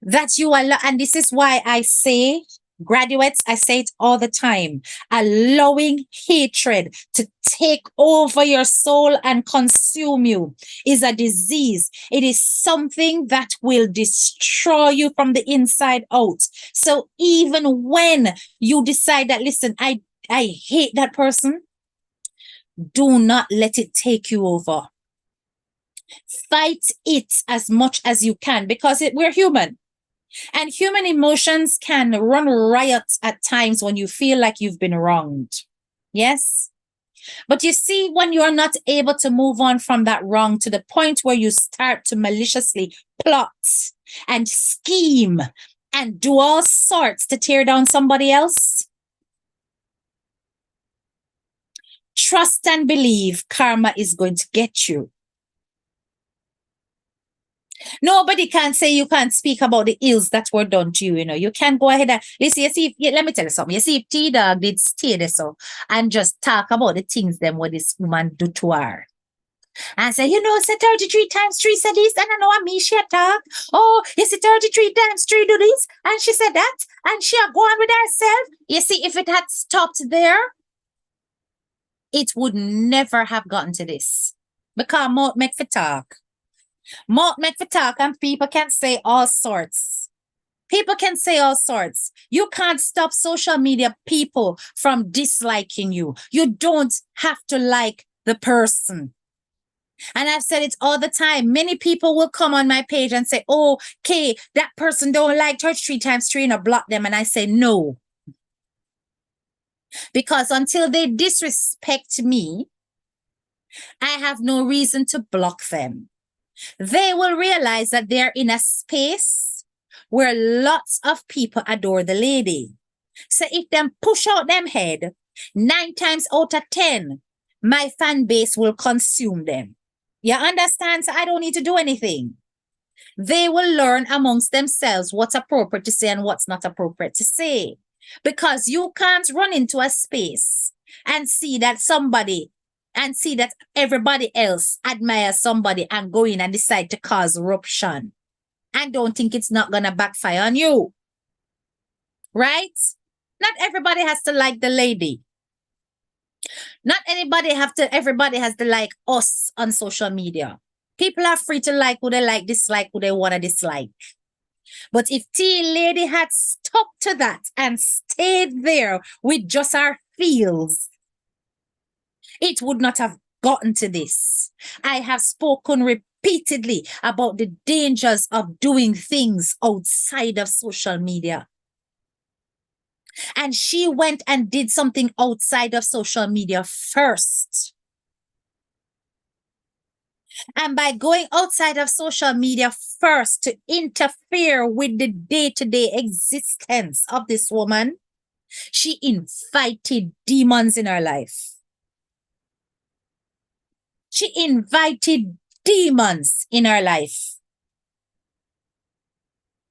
That you are, and this is why I say, graduates, I say it all the time, allowing hatred to take over your soul and consume you is a disease. It is something that will destroy you from the inside out. So even when you decide that, listen, I hate that person, do not let it take you over. Fight it as much as you can because we're human. And human emotions can run riot at times when you feel like you've been wronged. Yes? But you see, when you're not able to move on from that wrong to the point where you start to maliciously plot and scheme and do all sorts to tear down somebody else, trust and believe karma is going to get you. Nobody can say you can't speak about the ills that were done to you. You can go ahead and listen. Let me tell you something. You see, if T-Dog did stay there so and just talk about the things them what this woman do to her. And say, say 33 times 3 said this, and I know me she talk. Oh, you see 33 times 3 do this, and she said that, and she are going with herself. You see, if it had stopped there, it would never have gotten to this. Because mouth make for talk. Mouth make for talk, and people can say all sorts. People can say all sorts. You can't stop social media people from disliking you. You don't have to like the person. And I've said it all the time. Many people will come on my page and say, oh, Kay, that person don't like 33 times 3 and block them. And I say, no. Because until they disrespect me, I have no reason to block them. They will realize that they're in a space where lots of people adore the lady. So if them push out them head, 9 times out of 10, my fan base will consume them. You understand? So I don't need to do anything. They will learn amongst themselves what's appropriate to say and what's not appropriate to say. Because you can't run into a space and see that everybody else admires somebody and go in and decide to cause eruption. And don't think it's not going to backfire on you. Right? Not everybody has to like the lady. Not everybody has to like us on social media. People are free to like who they like, dislike who they want to dislike. But if T-Lady had stuck to that and stayed there with just our feels, it would not have gotten to this. I have spoken repeatedly about the dangers of doing things outside of social media. And she went and did something outside of social media first. And by going outside of social media first to interfere with the day-to-day existence of this woman, she invited demons in her life. She invited demons in her life.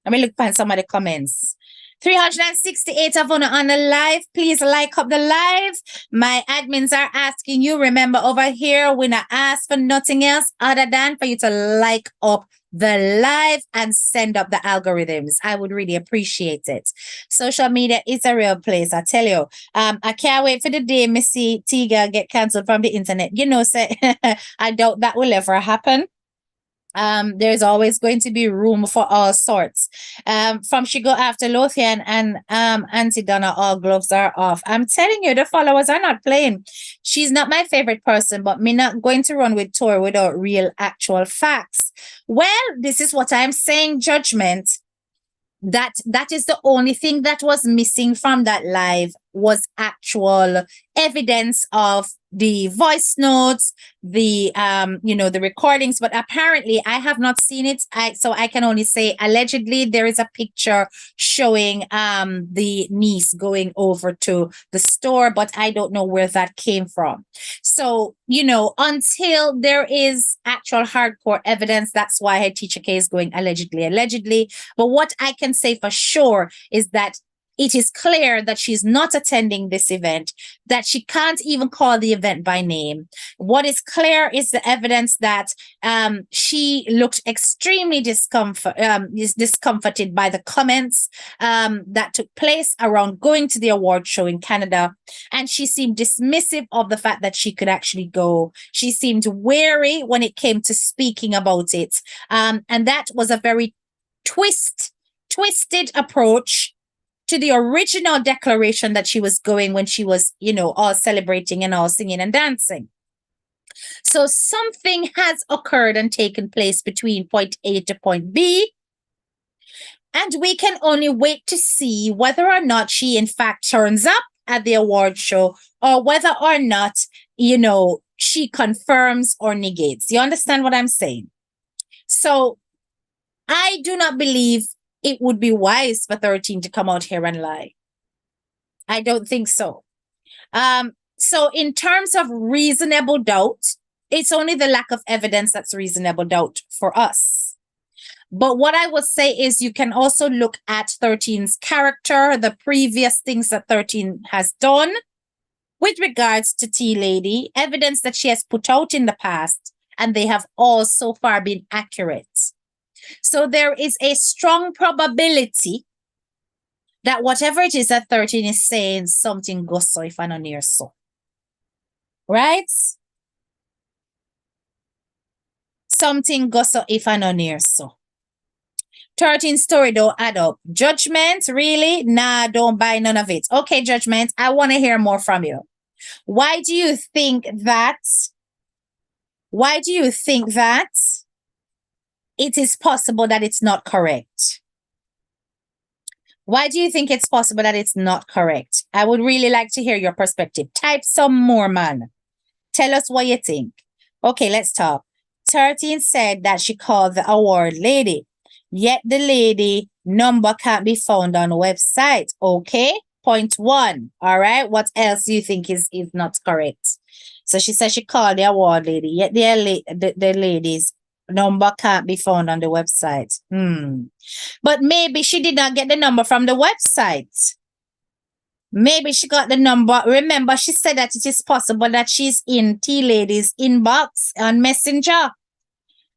Let me look at some of the comments. 368 of on the live. Please like up the live. My admins are asking you. Remember, over here, we not ask for nothing else other than for you to like up the live and send up the algorithms. I would really appreciate it. Social media is a real place, I tell you. I can't wait for the day me see Tiga get cancelled from the internet. You know, say I doubt that will ever happen. There's always going to be room for all sorts. From she go after Lothian and Auntie Donna, all gloves are off. I'm telling you, the followers are not playing. She's not my favorite person, but me not going to run with Tor without real actual facts. Well, this is what I'm saying, judgment. That is the only thing that was missing from that live was actual evidence of the voice notes, the the recordings, but apparently I have not seen it. So I can only say allegedly there is a picture showing the niece going over to the store, but I don't know where that came from. So, until there is actual hardcore evidence, that's why Headteacha Kay is going allegedly. But what I can say for sure is that it is clear that she's not attending this event, that she can't even call the event by name. What is clear is the evidence that she looked extremely discomforted by the comments that took place around going to the award show in Canada. And she seemed dismissive of the fact that she could actually go. She seemed wary when it came to speaking about it. And that was a very twisted approach to the original declaration that she was going when she was, all celebrating and all singing and dancing. So something has occurred and taken place between point A to point B. And we can only wait to see whether or not she in fact turns up at the award show or whether or not, she confirms or negates. You understand what I'm saying? So I do not believe it would be wise for 13 to come out here and lie. I don't think so. So in terms of reasonable doubt, it's only the lack of evidence that's reasonable doubt for us. But what I would say is you can also look at 13's character, the previous things that 13 has done with regards to Tea Lady, evidence that she has put out in the past, and they have all so far been accurate. So there is a strong probability that whatever it is that 13 is saying, something goes so if I don't hear so. Right? Something goes so if I don't hear so. 13 story don't add up. Judgment, really? Nah, don't buy none of it. Okay, Judgment, I want to hear more from you. Why do you think that it is possible that it's not correct? Why do you think it's possible that it's not correct? I would really like to hear your perspective. Type some more, man. Tell us what you think. Okay, let's talk. 13 said that she called the award lady, yet the lady number can't be found on the website. Okay, point 1. All right, what else do you think is not correct? So she said she called the award lady, yet the lady's number can't be found on the website. But maybe she did not get the number from the website. Maybe she got the number. Remember, she said that it is possible that she's in Tea Lady's inbox on Messenger.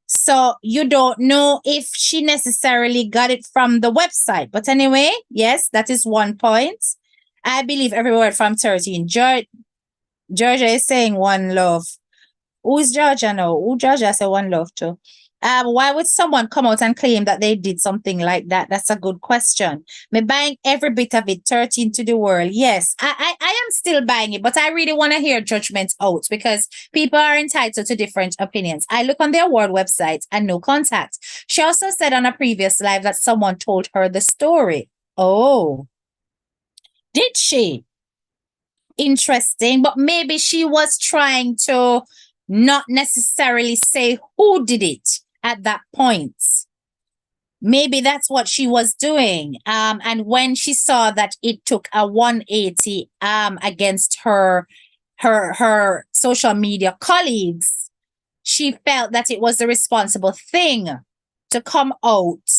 So you don't know if she necessarily got it from the website. But anyway, yes, that is one point. I believe every word from 13. Georgia is saying one love. Who's Georgia now? Who Georgia say one love to? Why would someone come out and claim that they did something like that? That's a good question. Me buying every bit of it, 13 to the world. Yes, I am still buying it, but I really want to hear judgments out because people are entitled to different opinions. I look on the award website and no contact. She also said on a previous live that someone told her the story. Oh, did she? Interesting, but maybe she was trying to not necessarily say who did it at that point. Maybe that's what she was doing. And when she saw that it took a 180 against her social media colleagues, she felt that it was the responsible thing to come out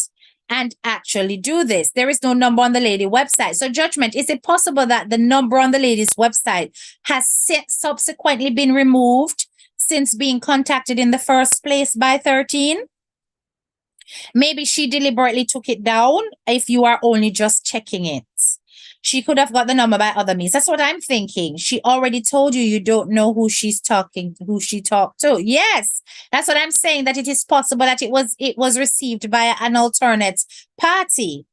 and actually do this. There is no number on the lady website. So judgment, is it possible that the number on the lady's website has subsequently been removed since being contacted in the first place by 13? Maybe she deliberately took it down if you are only just checking it. She could have got the number by other means. That's what I'm thinking. She already told you you don't know who she's talking, who she talked to. Yes, that's what I'm saying, that it is possible that it was received by an alternate party.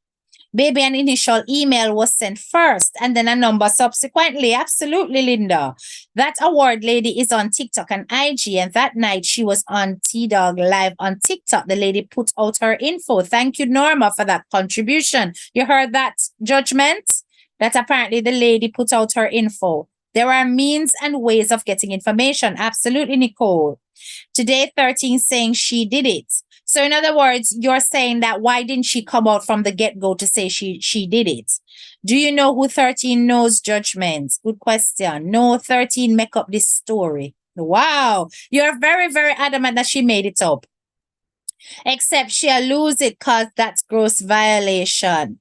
Maybe an initial email was sent first and then a number subsequently. Absolutely, Linda. That award lady is on TikTok and IG, and that night she was on T-Dog Live on TikTok. The lady put out her info. Thank you, Norma, for that contribution. You heard that, Judgment? That apparently the lady put out her info. There are means and ways of getting information. Absolutely, Nicole. Today, 13 saying she did it. So in other words, you're saying that why didn't she come out from the get-go to say she did it? Do you know who 13 knows, Judgment? Good question. No, 13 make up this story. Wow. You're very, very adamant that she made it up. Except she'll lose it because that's gross violation.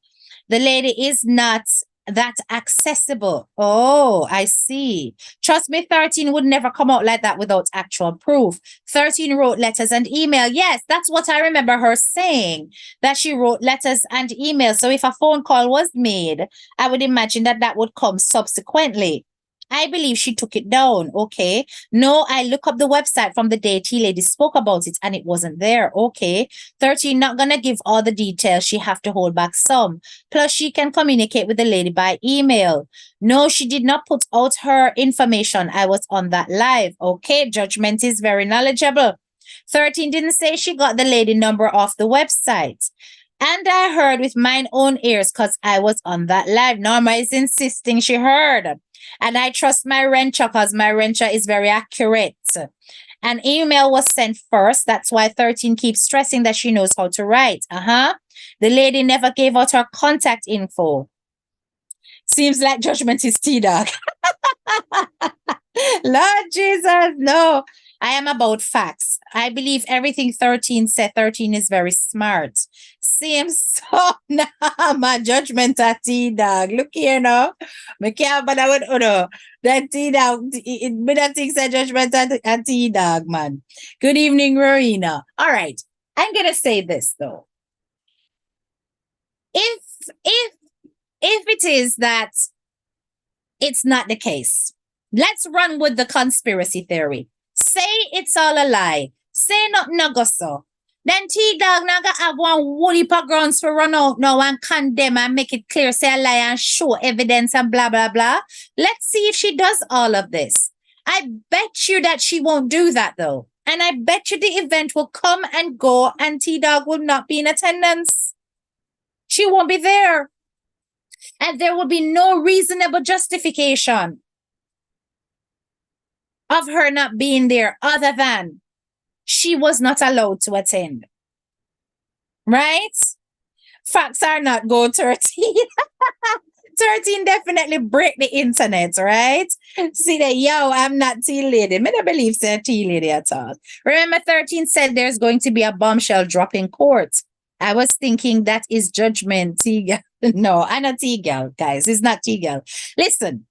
The lady is not that accessible. Oh, I see. Trust me, 13 would never come out like that without actual proof. 13 wrote letters and email. Yes, that's what I remember her saying, that she wrote letters and email. So if a phone call was made, I would imagine that that would come subsequently. I believe she took it down. Okay. No, I look up the website from the day T Lady spoke about it and it wasn't there. Okay. 13 not gonna give all the details. She have to hold back some. Plus, she can communicate with the lady by email. No, she did not put out her information. I was on that live. Okay. Judgment is very knowledgeable. 13 didn't say she got the lady number off the website. And I heard with mine own ears because I was on that live. Norma is insisting she heard. And I trust my Headteacha because my Headteacha is very accurate. An email was sent first. That's why 13 keeps stressing that she knows how to write. The lady never gave out her contact info. Seems like Judgment is T-Dog. Lord Jesus, no. I am about facts. I believe everything 13 said. 13 is very smart. Seems so. Nah, my Judgment at T-Dog. Look here now. I can't bother with Uno. That T-Dog, it better things that Judgment at T-Dog, man. Good evening, Rowena. All right. I'm going to say this, though. If it is that it's not the case, let's run with the conspiracy theory. Say it's all a lie. Say nothing no go so. Then T-Dog now got have one whole heap of grounds for run out now and condemn and make it clear, say a lie and show evidence and blah, blah, blah. Let's see if she does all of this. I bet you that she won't do that though. And I bet you the event will come and go and T-Dog will not be in attendance. She won't be there. And there will be no reasonable justification of her not being there other than she was not allowed to attend. Right? Facts are not go 13. 13 definitely break the internet, right? See that, yo, I'm not T-Lady. I don't believe say T-Lady at all. Remember, 13 said there's going to be a bombshell drop in court. I was thinking that is Judgment T-Girl. No, I'm not T-Girl, guys. It's not T-Girl. Listen,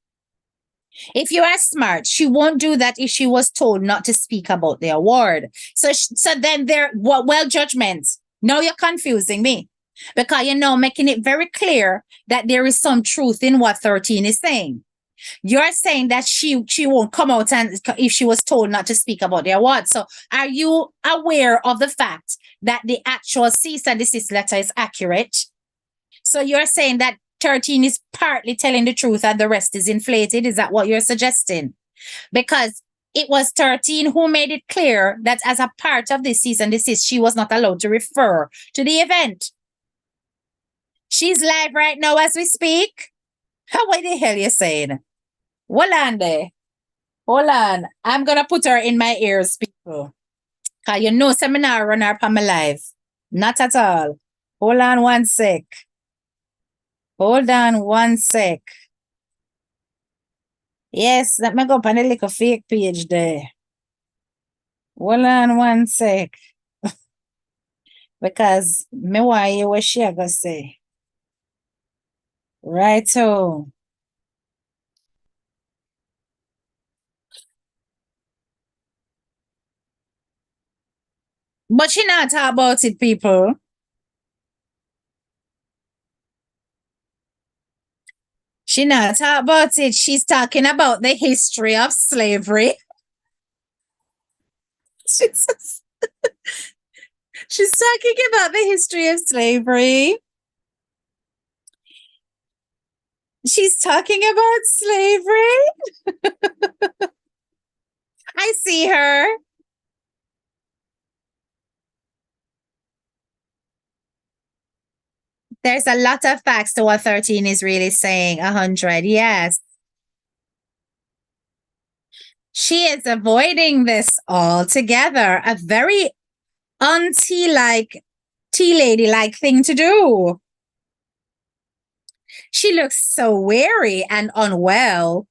if you are smart, she won't do that if she was told not to speak about the award. So then there, well, Judgment. Now you're confusing me because you're making it very clear that there is some truth in what 13 is saying. You're saying that she won't come out and if she was told not to speak about the award. So are you aware of the fact that the actual cease and desist letter is accurate? So you're saying that 13 is partly telling the truth and the rest is inflated. Is that what you're suggesting? Because it was 13 who made it clear that as a part of this cease and desist, she was not allowed to refer to the event. She's live right now as we speak. What the hell are you saying? Hold on there. Hold on. I'm going to put her in my ears, people. Because you know seminar run her from my live. Not at all. Hold on one sec. Hold on one sec. Yes, let me go up on a little fake page there. Hold on one sec. because me want hear what she gonna say. Right, so but she not talk about it, people. She not talk about it. She's talking about the history of slavery. she's, she's talking about the history of slavery. She's talking about slavery. I see her. There's a lot of facts to what 13 is really saying. 100, yes. She is avoiding this altogether. A very auntie like, tea lady like thing to do. She looks so weary and unwell.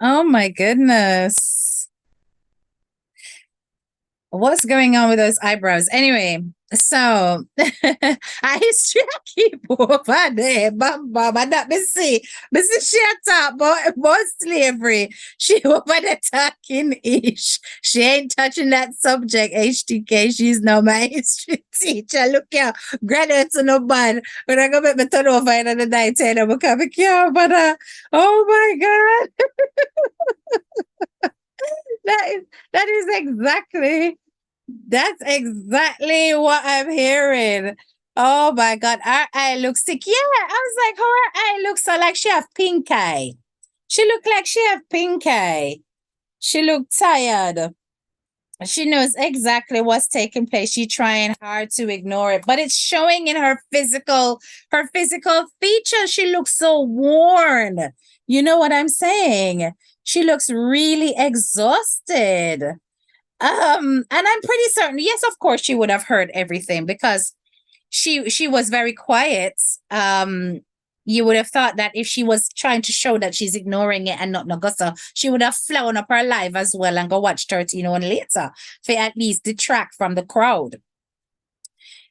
Oh my goodness. What's going on with those eyebrows? Anyway, so I history keep over there, but that me see she talk about slavery. She over there talking ish. She ain't touching that subject, HTK. She's now my history teacher. Look here, graduate to no bad. When I go make me turn over in the night, I'm going to come but oh my God. That is exactly that's exactly what I'm hearing. Oh my God, her eye looks sick. Yeah, I was like, her eye looks so like she have pink eye. She look like she have pink eye. She look tired. She knows exactly what's taking place. She's trying hard to ignore it, but it's showing in her physical features. She looks so worn. You know what I'm saying? She looks really exhausted. And I'm pretty certain, yes, of course, she would have heard everything because she was very quiet. You would have thought that if she was trying to show that she's ignoring it and not Nagusa, she would have flown up her live as well and go watch 13 on later for at least detract from the crowd.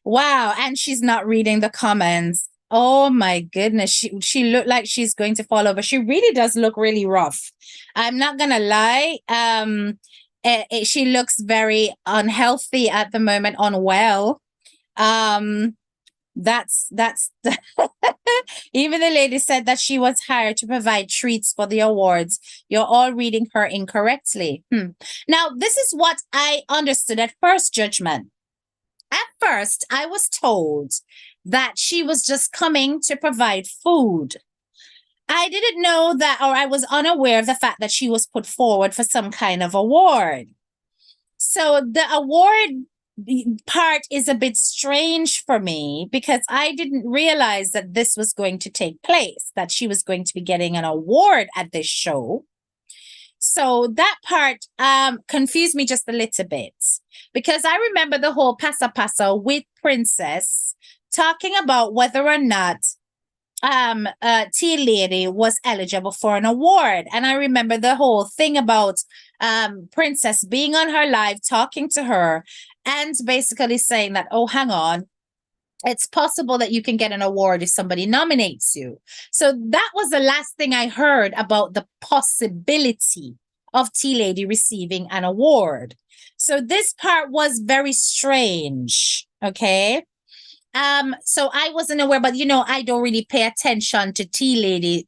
Wow, and she's not reading the comments. Oh my goodness, she looked like she's going to fall over. She really does look really rough. I'm not gonna lie. She looks very unhealthy at the moment, unwell. That's even the lady said that she was hired to provide treats for the awards. You're all reading her incorrectly. Now, this is what I understood at first, Judgment. At first, I was told that she was just coming to provide food. I didn't know that, or I was unaware of the fact that she was put forward for some kind of award. So the award part is a bit strange for me because I didn't realize that this was going to take place, that she was going to be getting an award at this show. So that part confused me just a little bit because I remember the whole pasa pasa with Princess talking about whether or not tea lady was eligible for an award. And I remember the whole thing about Princess being on her live talking to her and basically saying that, oh, hang on, it's possible that you can get an award if somebody nominates you. So that was the last thing I heard about the possibility of Tea Lady receiving an award. So this part was very strange. Okay. So I wasn't aware, but I don't really pay attention to Tea Lady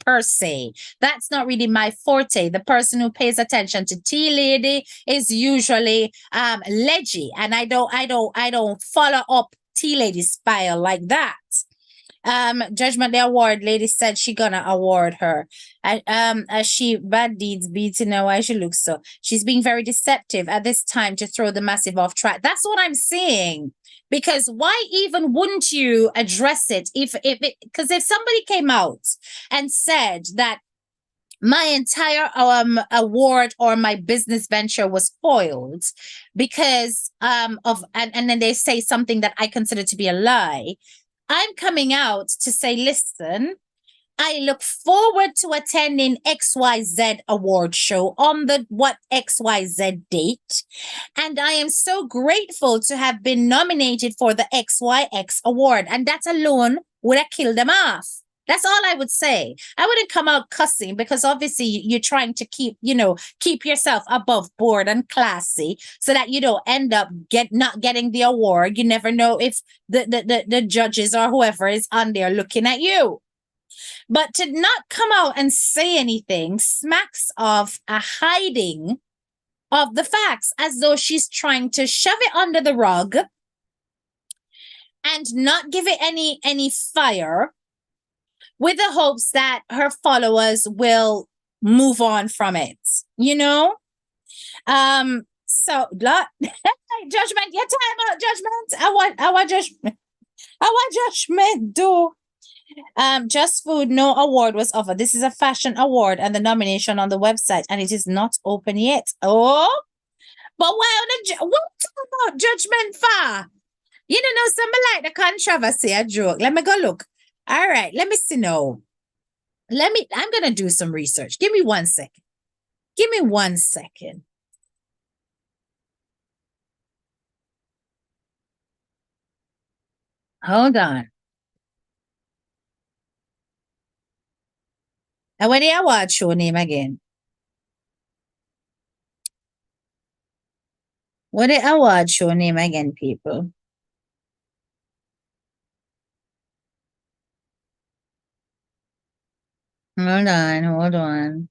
per se. That's not really my forte. The person who pays attention to Tea Lady is usually Leggy, and I don't follow up Tea Lady's file like that. Judgment the award lady said she gonna award her. As she bad deeds beating her, why she looks so. She's being very deceptive at this time to throw the massive off track. That's what I'm saying. Because why even wouldn't you address it because if somebody came out and said that my entire award or my business venture was spoiled because of and then they say something that I consider to be a lie, I'm coming out to say, listen, I look forward to attending XYZ award show on the what XYZ date. And I am so grateful to have been nominated for the XYX award. And that alone would have killed them off. That's all I would say. I wouldn't come out cussing because obviously you're trying to keep yourself above board and classy so that you don't end up not getting the award. You never know if the judges or whoever is on there looking at you. But to not come out and say anything smacks of a hiding of the facts, as though she's trying to shove it under the rug and not give it any fire, with the hopes that her followers will move on from it, you know? So judgment, your time out, judgment. Our judgment. Our judgment do. Just Food, no award was offered. This is a fashion award and the nomination on the website, and it is not open yet. Oh, but why on the what about judgment for? You don't know, something like the controversy, a joke. Let me go look. All right, let me see now. I'm gonna do some research. Give me 1 second. Give me 1 second. Hold on. And what the award show name again? What the award show name again, people? Hold on, hold on.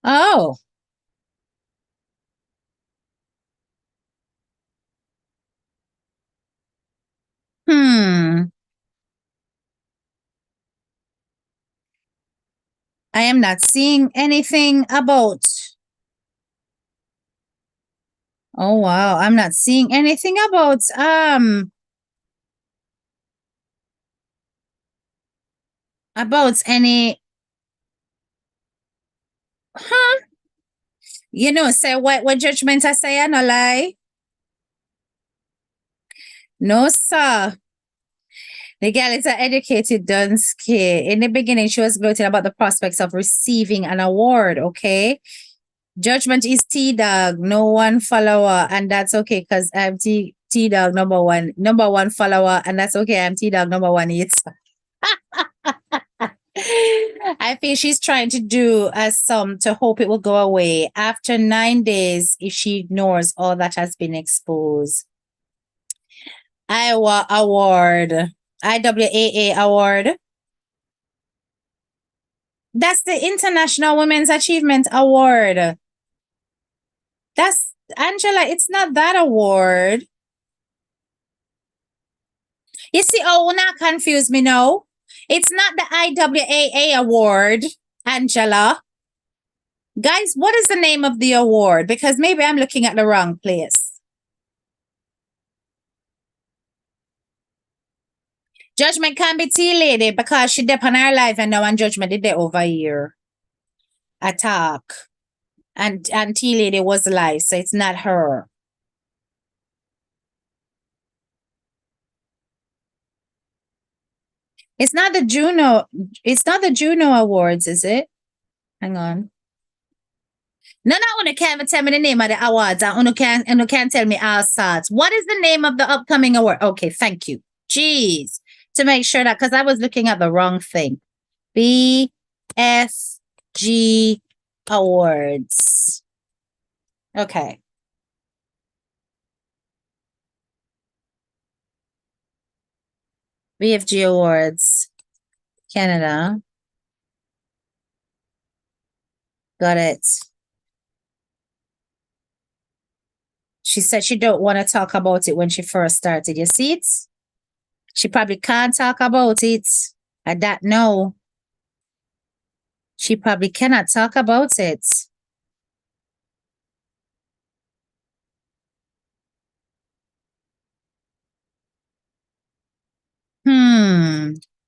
Oh. Hmm. I am not seeing anything about. Oh wow, I'm not seeing anything about any. Huh? You know, say what judgment I say, I no lie. No, sir. The girl is an educated Dunsky. In the beginning, she was gloating about the prospects of receiving an award, okay? Judgment is T-Dog, no one follower, and that's okay because I'm T-Dog number one follower, and that's okay. I'm T-Dog number one. It's I feel she's trying to do as some to hope it will go away after 9 days if she ignores all that has been exposed. Iowa award. IWAA award. That's the International Women's Achievement Award. That's Angela, it's not that award. You see, oh, not confuse me now. It's not the IWAA award, Angela. Guys, what is the name of the award? Because maybe I'm looking at the wrong place. Judgment can't be T-Lady because she did on her life and now on Judgment did it over here. Attack. And T-Lady was live, so it's not her. It's not the Juno Awards, is it? Hang on. No, one can't tell me the name of the awards. And can't tell me our sorts. What is the name of the upcoming award? Okay, thank you. Jeez. To make sure that, because I was looking at the wrong thing. BFG Awards. Okay. BFG Awards. Canada. Got it. She said she don't want to talk about it when she first started. You see it? She probably can't talk about it. I don't know. She probably cannot talk about it.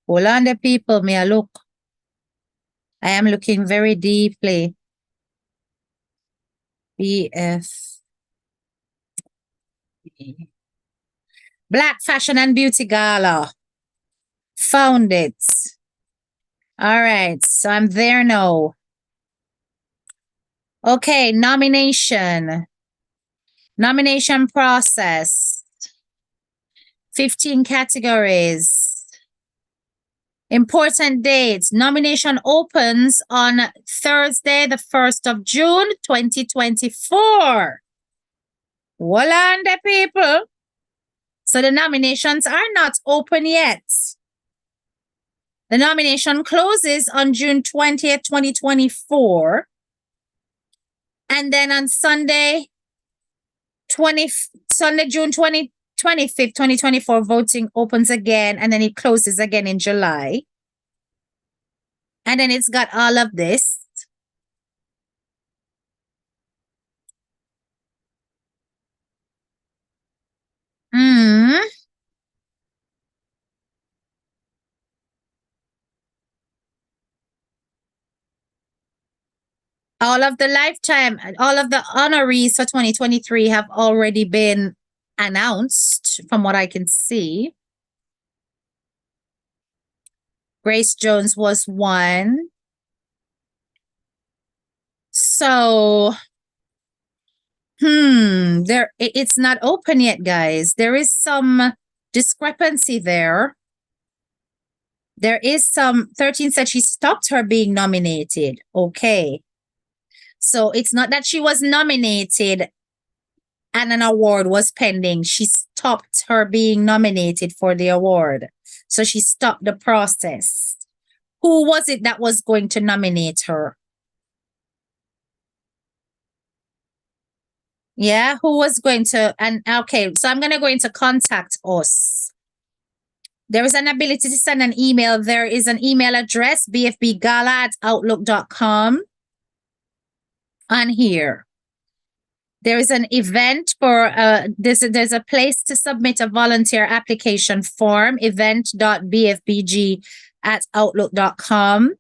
Hold on the people, may I look. I am looking very deeply. BF. Black Fashion and Beauty Gala. Found it. All right, so I'm there now. Okay, nomination. Nomination process. 15 categories. Important dates. Nomination opens on Thursday, the 1st of June, 2024. Well on the people. So the nominations are not open yet. The nomination closes on June 20th, 2024. And then on Sunday, June 25th, 2024, voting opens again, and then it closes again in July. And then it's got all of this. All of the honorees for 2023 have already been announced, from what I can see. Grace Jones was one. So, it's not open yet, guys. There is some discrepancy there. There is 13 said she stopped her being nominated. Okay. So it's not that she was nominated and an award was pending. She stopped her being nominated for the award. So she stopped the process. Who was it that was going to nominate her? Yeah, who was going to? And okay, so I'm going to go into contact us. There is an ability to send an email. There is an email address, bfbgala@outlook.com. On here. There is an event for, there's a place to submit a volunteer application form, event.bfbg@outlook.com.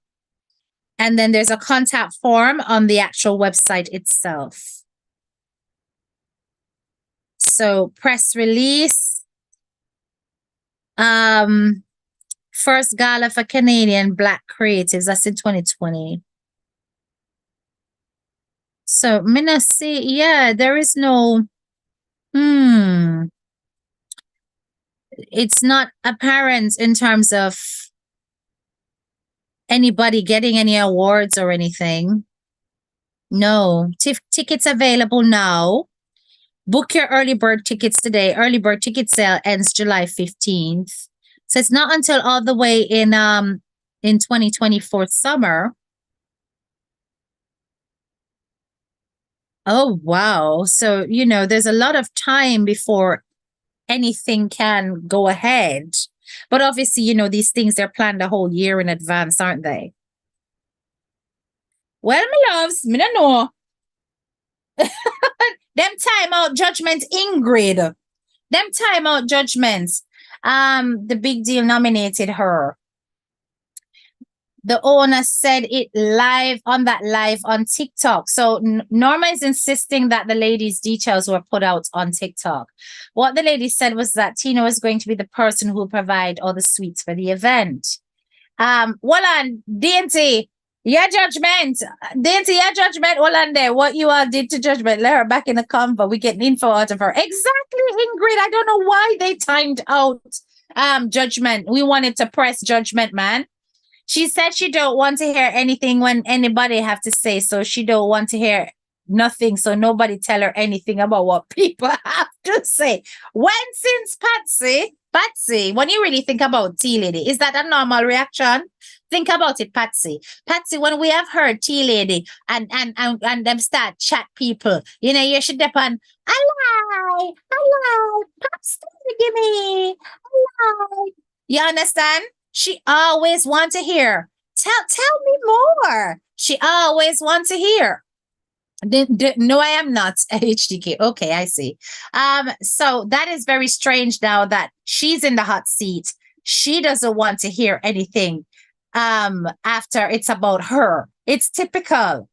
And then there's a contact form on the actual website itself. So press release. First gala for Canadian Black creatives. That's in 2020. So Mina see, yeah, there is no it's not apparent in terms of anybody getting any awards or anything. No. Tickets available now. Book your early bird tickets today. Early bird ticket sale ends July 15th. So it's not until all the way in 2024 summer. Oh, wow. So, there's a lot of time before anything can go ahead. But obviously, these things, they're planned a whole year in advance, aren't they? Well, my loves, me don't know. Them timeout judgment, Ingrid. Them timeout judgments. The Big Deal nominated her. The owner said it live on TikTok. So Norma is insisting that the lady's details were put out on TikTok. What the lady said was that Tina was going to be the person who will provide all the sweets for the event. Well, on Dainty, your judgment. Dainty, your judgment. Well, on there, what you all did to judgment. Let her back in the convo. We get info out of her. Exactly, Ingrid. I don't know why they timed out judgment. We wanted to press judgment, man. She said she don't want to hear anything when anybody have to say, so she don't want to hear nothing, so nobody tell her anything about what people have to say. When since Patsy, when you really think about Tea Lady, is that a normal reaction? Think about it, Patsy. Patsy, when we have heard Tea Lady and them start chat people, you should depend. Hello, Patsy, give me. Hello. You understand? She always want to hear. Tell me more. She always want to hear. No, I am not HDK. Okay, I see. So that is very strange now that she's in the hot seat. She doesn't want to hear anything after it's about her. It's typical.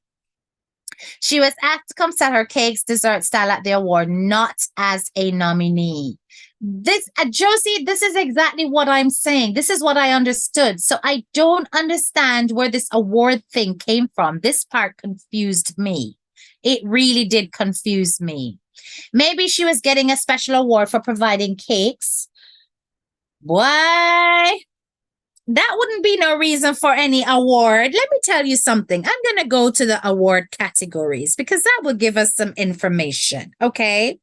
She was asked to come sell her cakes, dessert style at the award, not as a nominee. This, Josie, this is exactly what I'm saying. This is what I understood. So I don't understand where this award thing came from. This part confused me. It really did confuse me. Maybe she was getting a special award for providing cakes. Why? That wouldn't be no reason for any award. Let me tell you something. I'm going to go to the award categories because that will give us some information. Okay.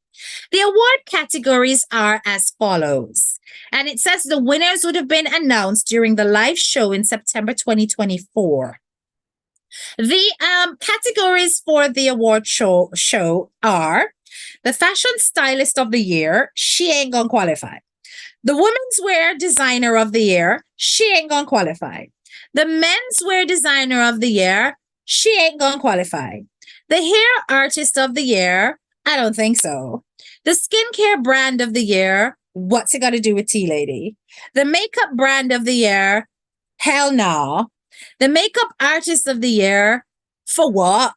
The award categories are as follows. And it says the winners would have been announced during the live show in September 2024. The categories for the award show are the fashion stylist of the year. She ain't gonna qualify. The women's wear designer of the year. She ain't gonna qualify. The men's wear designer of the year. She ain't gonna qualify. The hair artist of the year. I don't think so. The skincare brand of the year. What's it got to do with Tea Lady? The makeup brand of the year. Hell no. The makeup artist of the year. For what?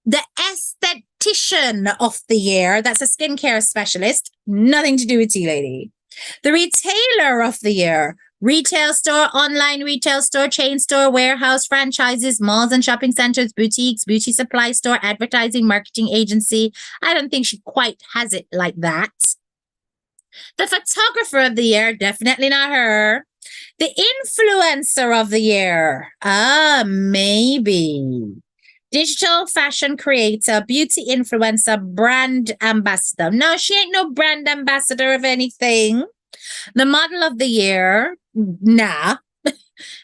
The esthetician of the year. That's a skincare specialist. Nothing to do with Tea Lady. The retailer of the year. Retail store, online retail store, chain store, warehouse, franchises, malls and shopping centers, boutiques, beauty supply store, advertising, marketing agency. I don't think she quite has it like that. The photographer of the year, definitely not her. The influencer of the year. Maybe. Digital fashion creator, beauty influencer, brand ambassador. No, she ain't no brand ambassador of anything. The model of the year, nah.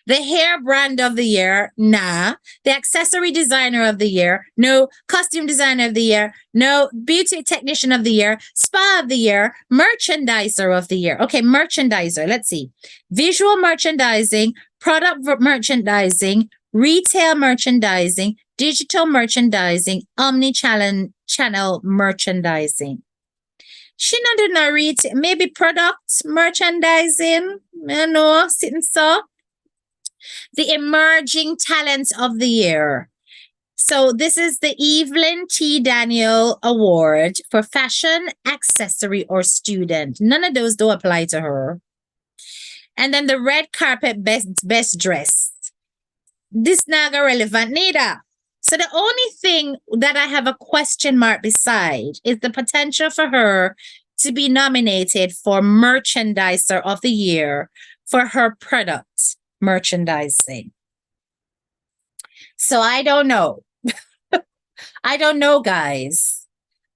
The hair brand of the year, nah. The accessory designer of the year, no. Costume designer of the year, no. Beauty technician of the year, spa of the year, merchandiser of the year. Okay, merchandiser, let's see. Visual merchandising, product merchandising, retail merchandising, digital merchandising, omni-channel merchandising. She not do no retail, maybe product merchandising, sitting so. The emerging talent of the year. So this is the Evelyn T. Daniel Award for fashion, accessory, or student. None of those do apply to her. And then the red carpet best dressed. This not relevant neither. So the only thing that I have a question mark beside is the potential for her to be nominated for Merchandiser of the Year for her product merchandising. So I don't know. I don't know, guys.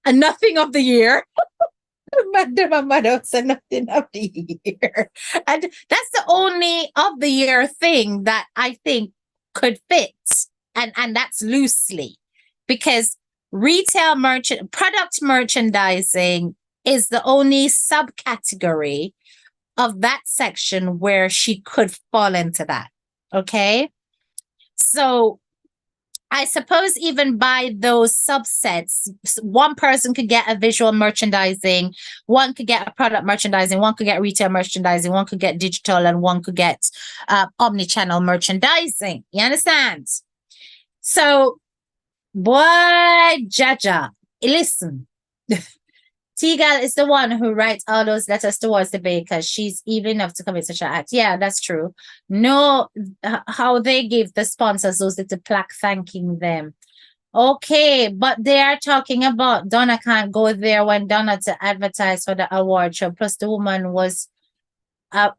Nothing of the year. Madam said nothing of the year. And that's the only of the year thing that I think could fit. And that's loosely because retail product merchandising is the only subcategory of that section where she could fall into that. Okay. So I suppose even by those subsets, one person could get a visual merchandising, one could get a product merchandising, one could get retail merchandising, one could get digital, and one could get omni-channel merchandising. You understand? So, boy, Jaja, listen. Teagal is the one who writes all those letters towards the baker. She's evil enough to commit such an act. Yeah, that's true. No, how they give the sponsors those little plaque thanking them. Okay, but they are talking about Donna can't go there when Donna to advertise for the award show. Plus, the woman was at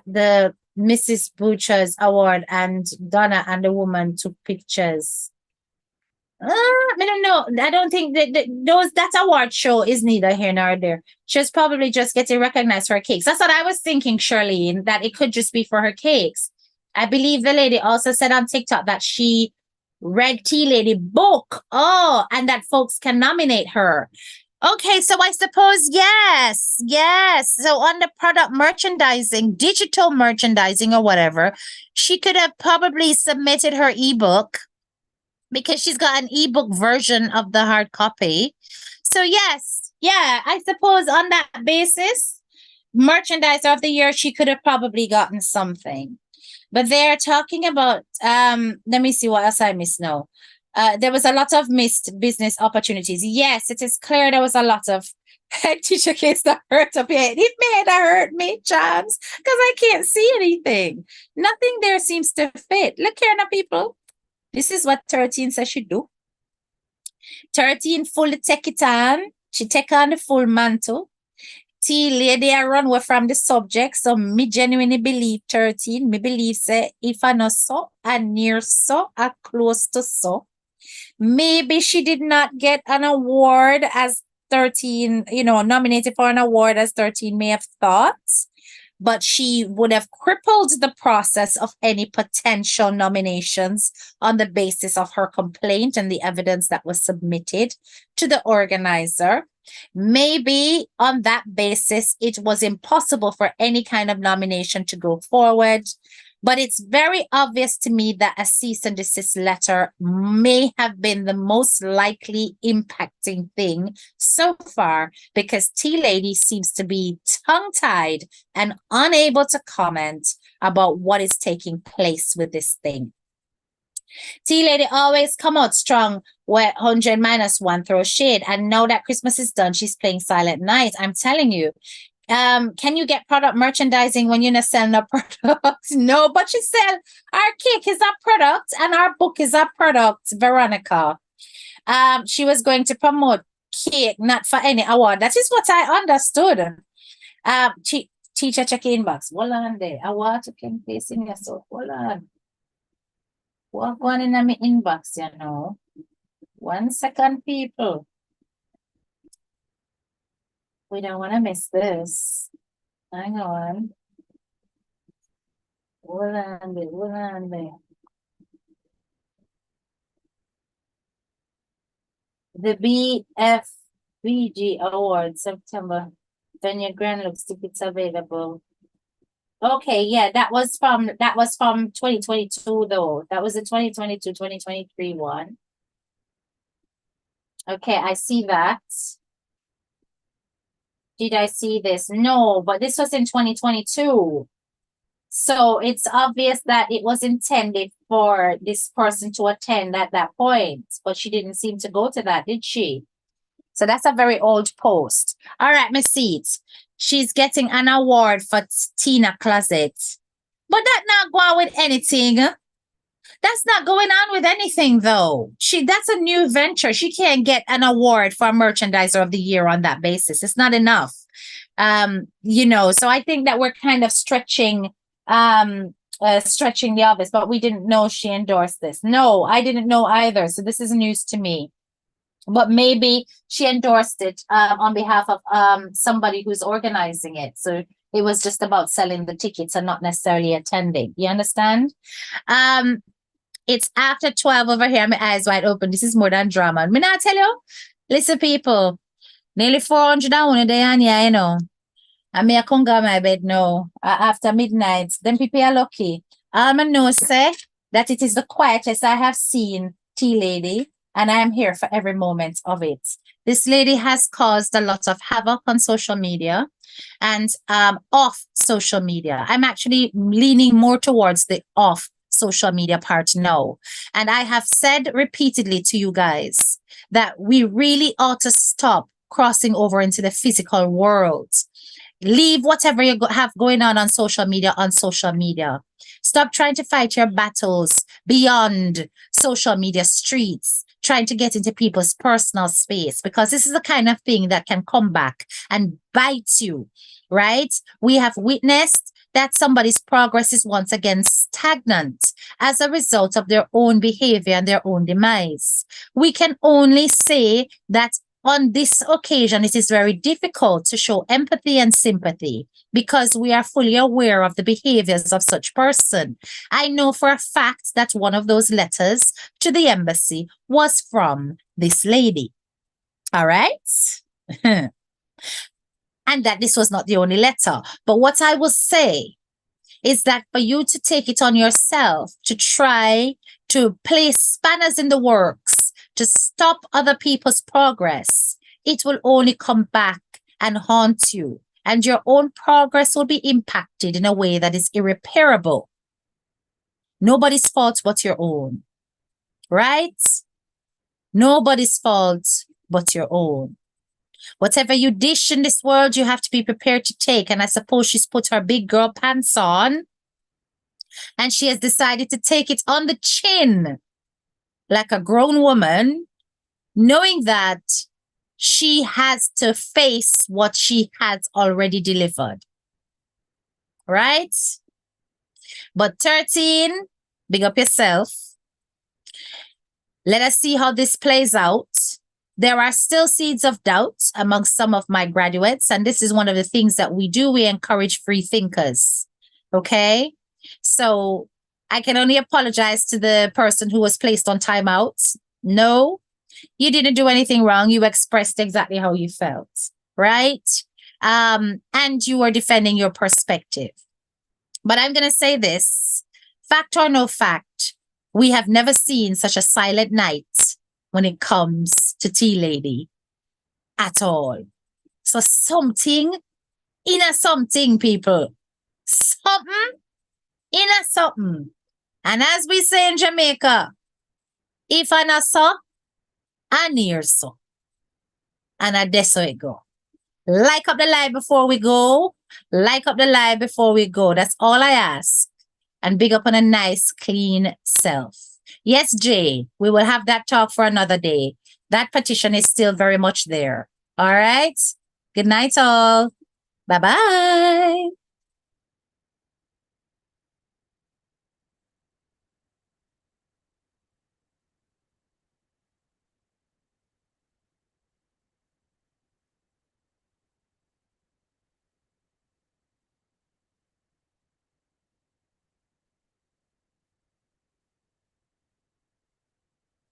the Mrs. Butcher's award, and Donna and the woman took pictures. I don't know. I don't think that award show is neither here nor there. She's probably just getting recognized for her cakes. That's what I was thinking, Charlene, that it could just be for her cakes. I believe the lady also said on TikTok that she read Tea Lady book. Oh, and that folks can nominate her. Okay, so I suppose, yes. So on the product merchandising, digital merchandising or whatever, she could have probably submitted her ebook because she's got an ebook version of the hard copy. So yes, yeah, I suppose on that basis, merchandiser of the year, she could have probably gotten something. But they're talking about, let me see what else I missed now. There was a lot of missed business opportunities. Yes, it is clear there was a lot of Headteacha Kay's not hurt up yet. It may have hurt me, Chance, because I can't see anything. Nothing there seems to fit. Look here now, people. This is what 13 says she do. 13 fully take it on. She take on the full mantle. T lady I run away from the subject. So me genuinely believe 13. Me believe say if I not so, I near so, I close to so. Maybe she did not get an award as 13, nominated for an award as 13 may have thought, but she would have crippled the process of any potential nominations on the basis of her complaint and the evidence that was submitted to the organizer. Maybe on that basis, it was impossible for any kind of nomination to go forward. But it's very obvious to me that a cease and desist letter may have been the most likely impacting thing so far, because T Lady seems to be tongue-tied and unable to comment about what is taking place with this thing. T Lady always come out strong where 100 minus 1 throw shade. And now that Christmas is done, she's playing Silent Night. I'm telling you. Can you get product merchandising when you're not selling a product? No, but you sell our cake is a product and our book is a product, Veronica. She was going to promote cake, not for any award. That is what I understood. Teacher check inbox. Hold on there. I want to can place in yourself. Hold on. What going in my inbox, 1 second, people. We don't want to miss this. Hang on. Hold on there. The BFBG Award, September. Then your grand looks tickets available. Okay, yeah, that was from 2022 though. That was the 2022-2023 one. Okay, I see that. Did I see this? No, but this was in 2022. So it's obvious that it was intended for this person to attend at that point, but she didn't seem to go to that, did she? So that's a very old post. All right, Miss Seats. She's getting an award for Tina Closet. But that not go on with anything. That's not going on with anything, though. That's a new venture. She can't get an award for Merchandiser of the Year on that basis. It's not enough. So I think that we're kind of stretching the obvious, but we didn't know she endorsed this. No, I didn't know either. So this is news to me. But maybe she endorsed it on behalf of somebody who's organizing it. So it was just about selling the tickets and not necessarily attending. You understand? It's after 12 over here. My eyes wide open. This is more than drama. Me not tell you. Listen, people. Nearly 400 down a day on here, I may come go my bed now after midnight. Then people are lucky. I know say that it is the quietest I have seen Tea Lady, and I am here for every moment of it. This lady has caused a lot of havoc on social media and off social media. I'm actually leaning more towards the off social media part now. And I have said repeatedly to you guys that we really ought to stop crossing over into the physical world. Leave whatever you have going on social media on social media. Stop trying to fight your battles beyond social media streets, trying to get into people's personal space, because this is the kind of thing that can come back and bite you, right? We have witnessed that somebody's progress is once again stagnant as a result of their own behavior and their own demise. We can only say that on this occasion, it is very difficult to show empathy and sympathy because we are fully aware of the behaviors of such person. I know for a fact that one of those letters to the embassy was from this lady. All right? And that this was not the only letter. But what I will say is that for you to take it on yourself to try to place spanners in the works, to stop other people's progress, it will only come back and haunt you. And your own progress will be impacted in a way that is irreparable. Nobody's fault but your own. Right? Nobody's fault but your own. Whatever you dish in this world, you have to be prepared to take. And I suppose she's put her big girl pants on and she has decided to take it on the chin like a grown woman, knowing that she has to face what she has already delivered. Right? But 13, big up yourself. Let us see how this plays out. There are still seeds of doubt amongst some of my graduates, and this is one of the things that we do. We encourage free thinkers. Okay? So I can only apologize to the person who was placed on timeout. No, you didn't do anything wrong. You expressed exactly how you felt, right? And you were defending your perspective. But I'm going to say this, fact or no fact, we have never seen such a silent night when it comes to Tea Lady at all. So something in a something, people. Something in a something. And as we say in Jamaica, if I not so, I near so. And I that's how it go. Like up the live before we go. Like up the live before we go. That's all I ask. And big up on a nice, clean self. Yes, Jay, we will have that talk for another day. That petition is still very much there. All right. Good night, all. Bye-bye.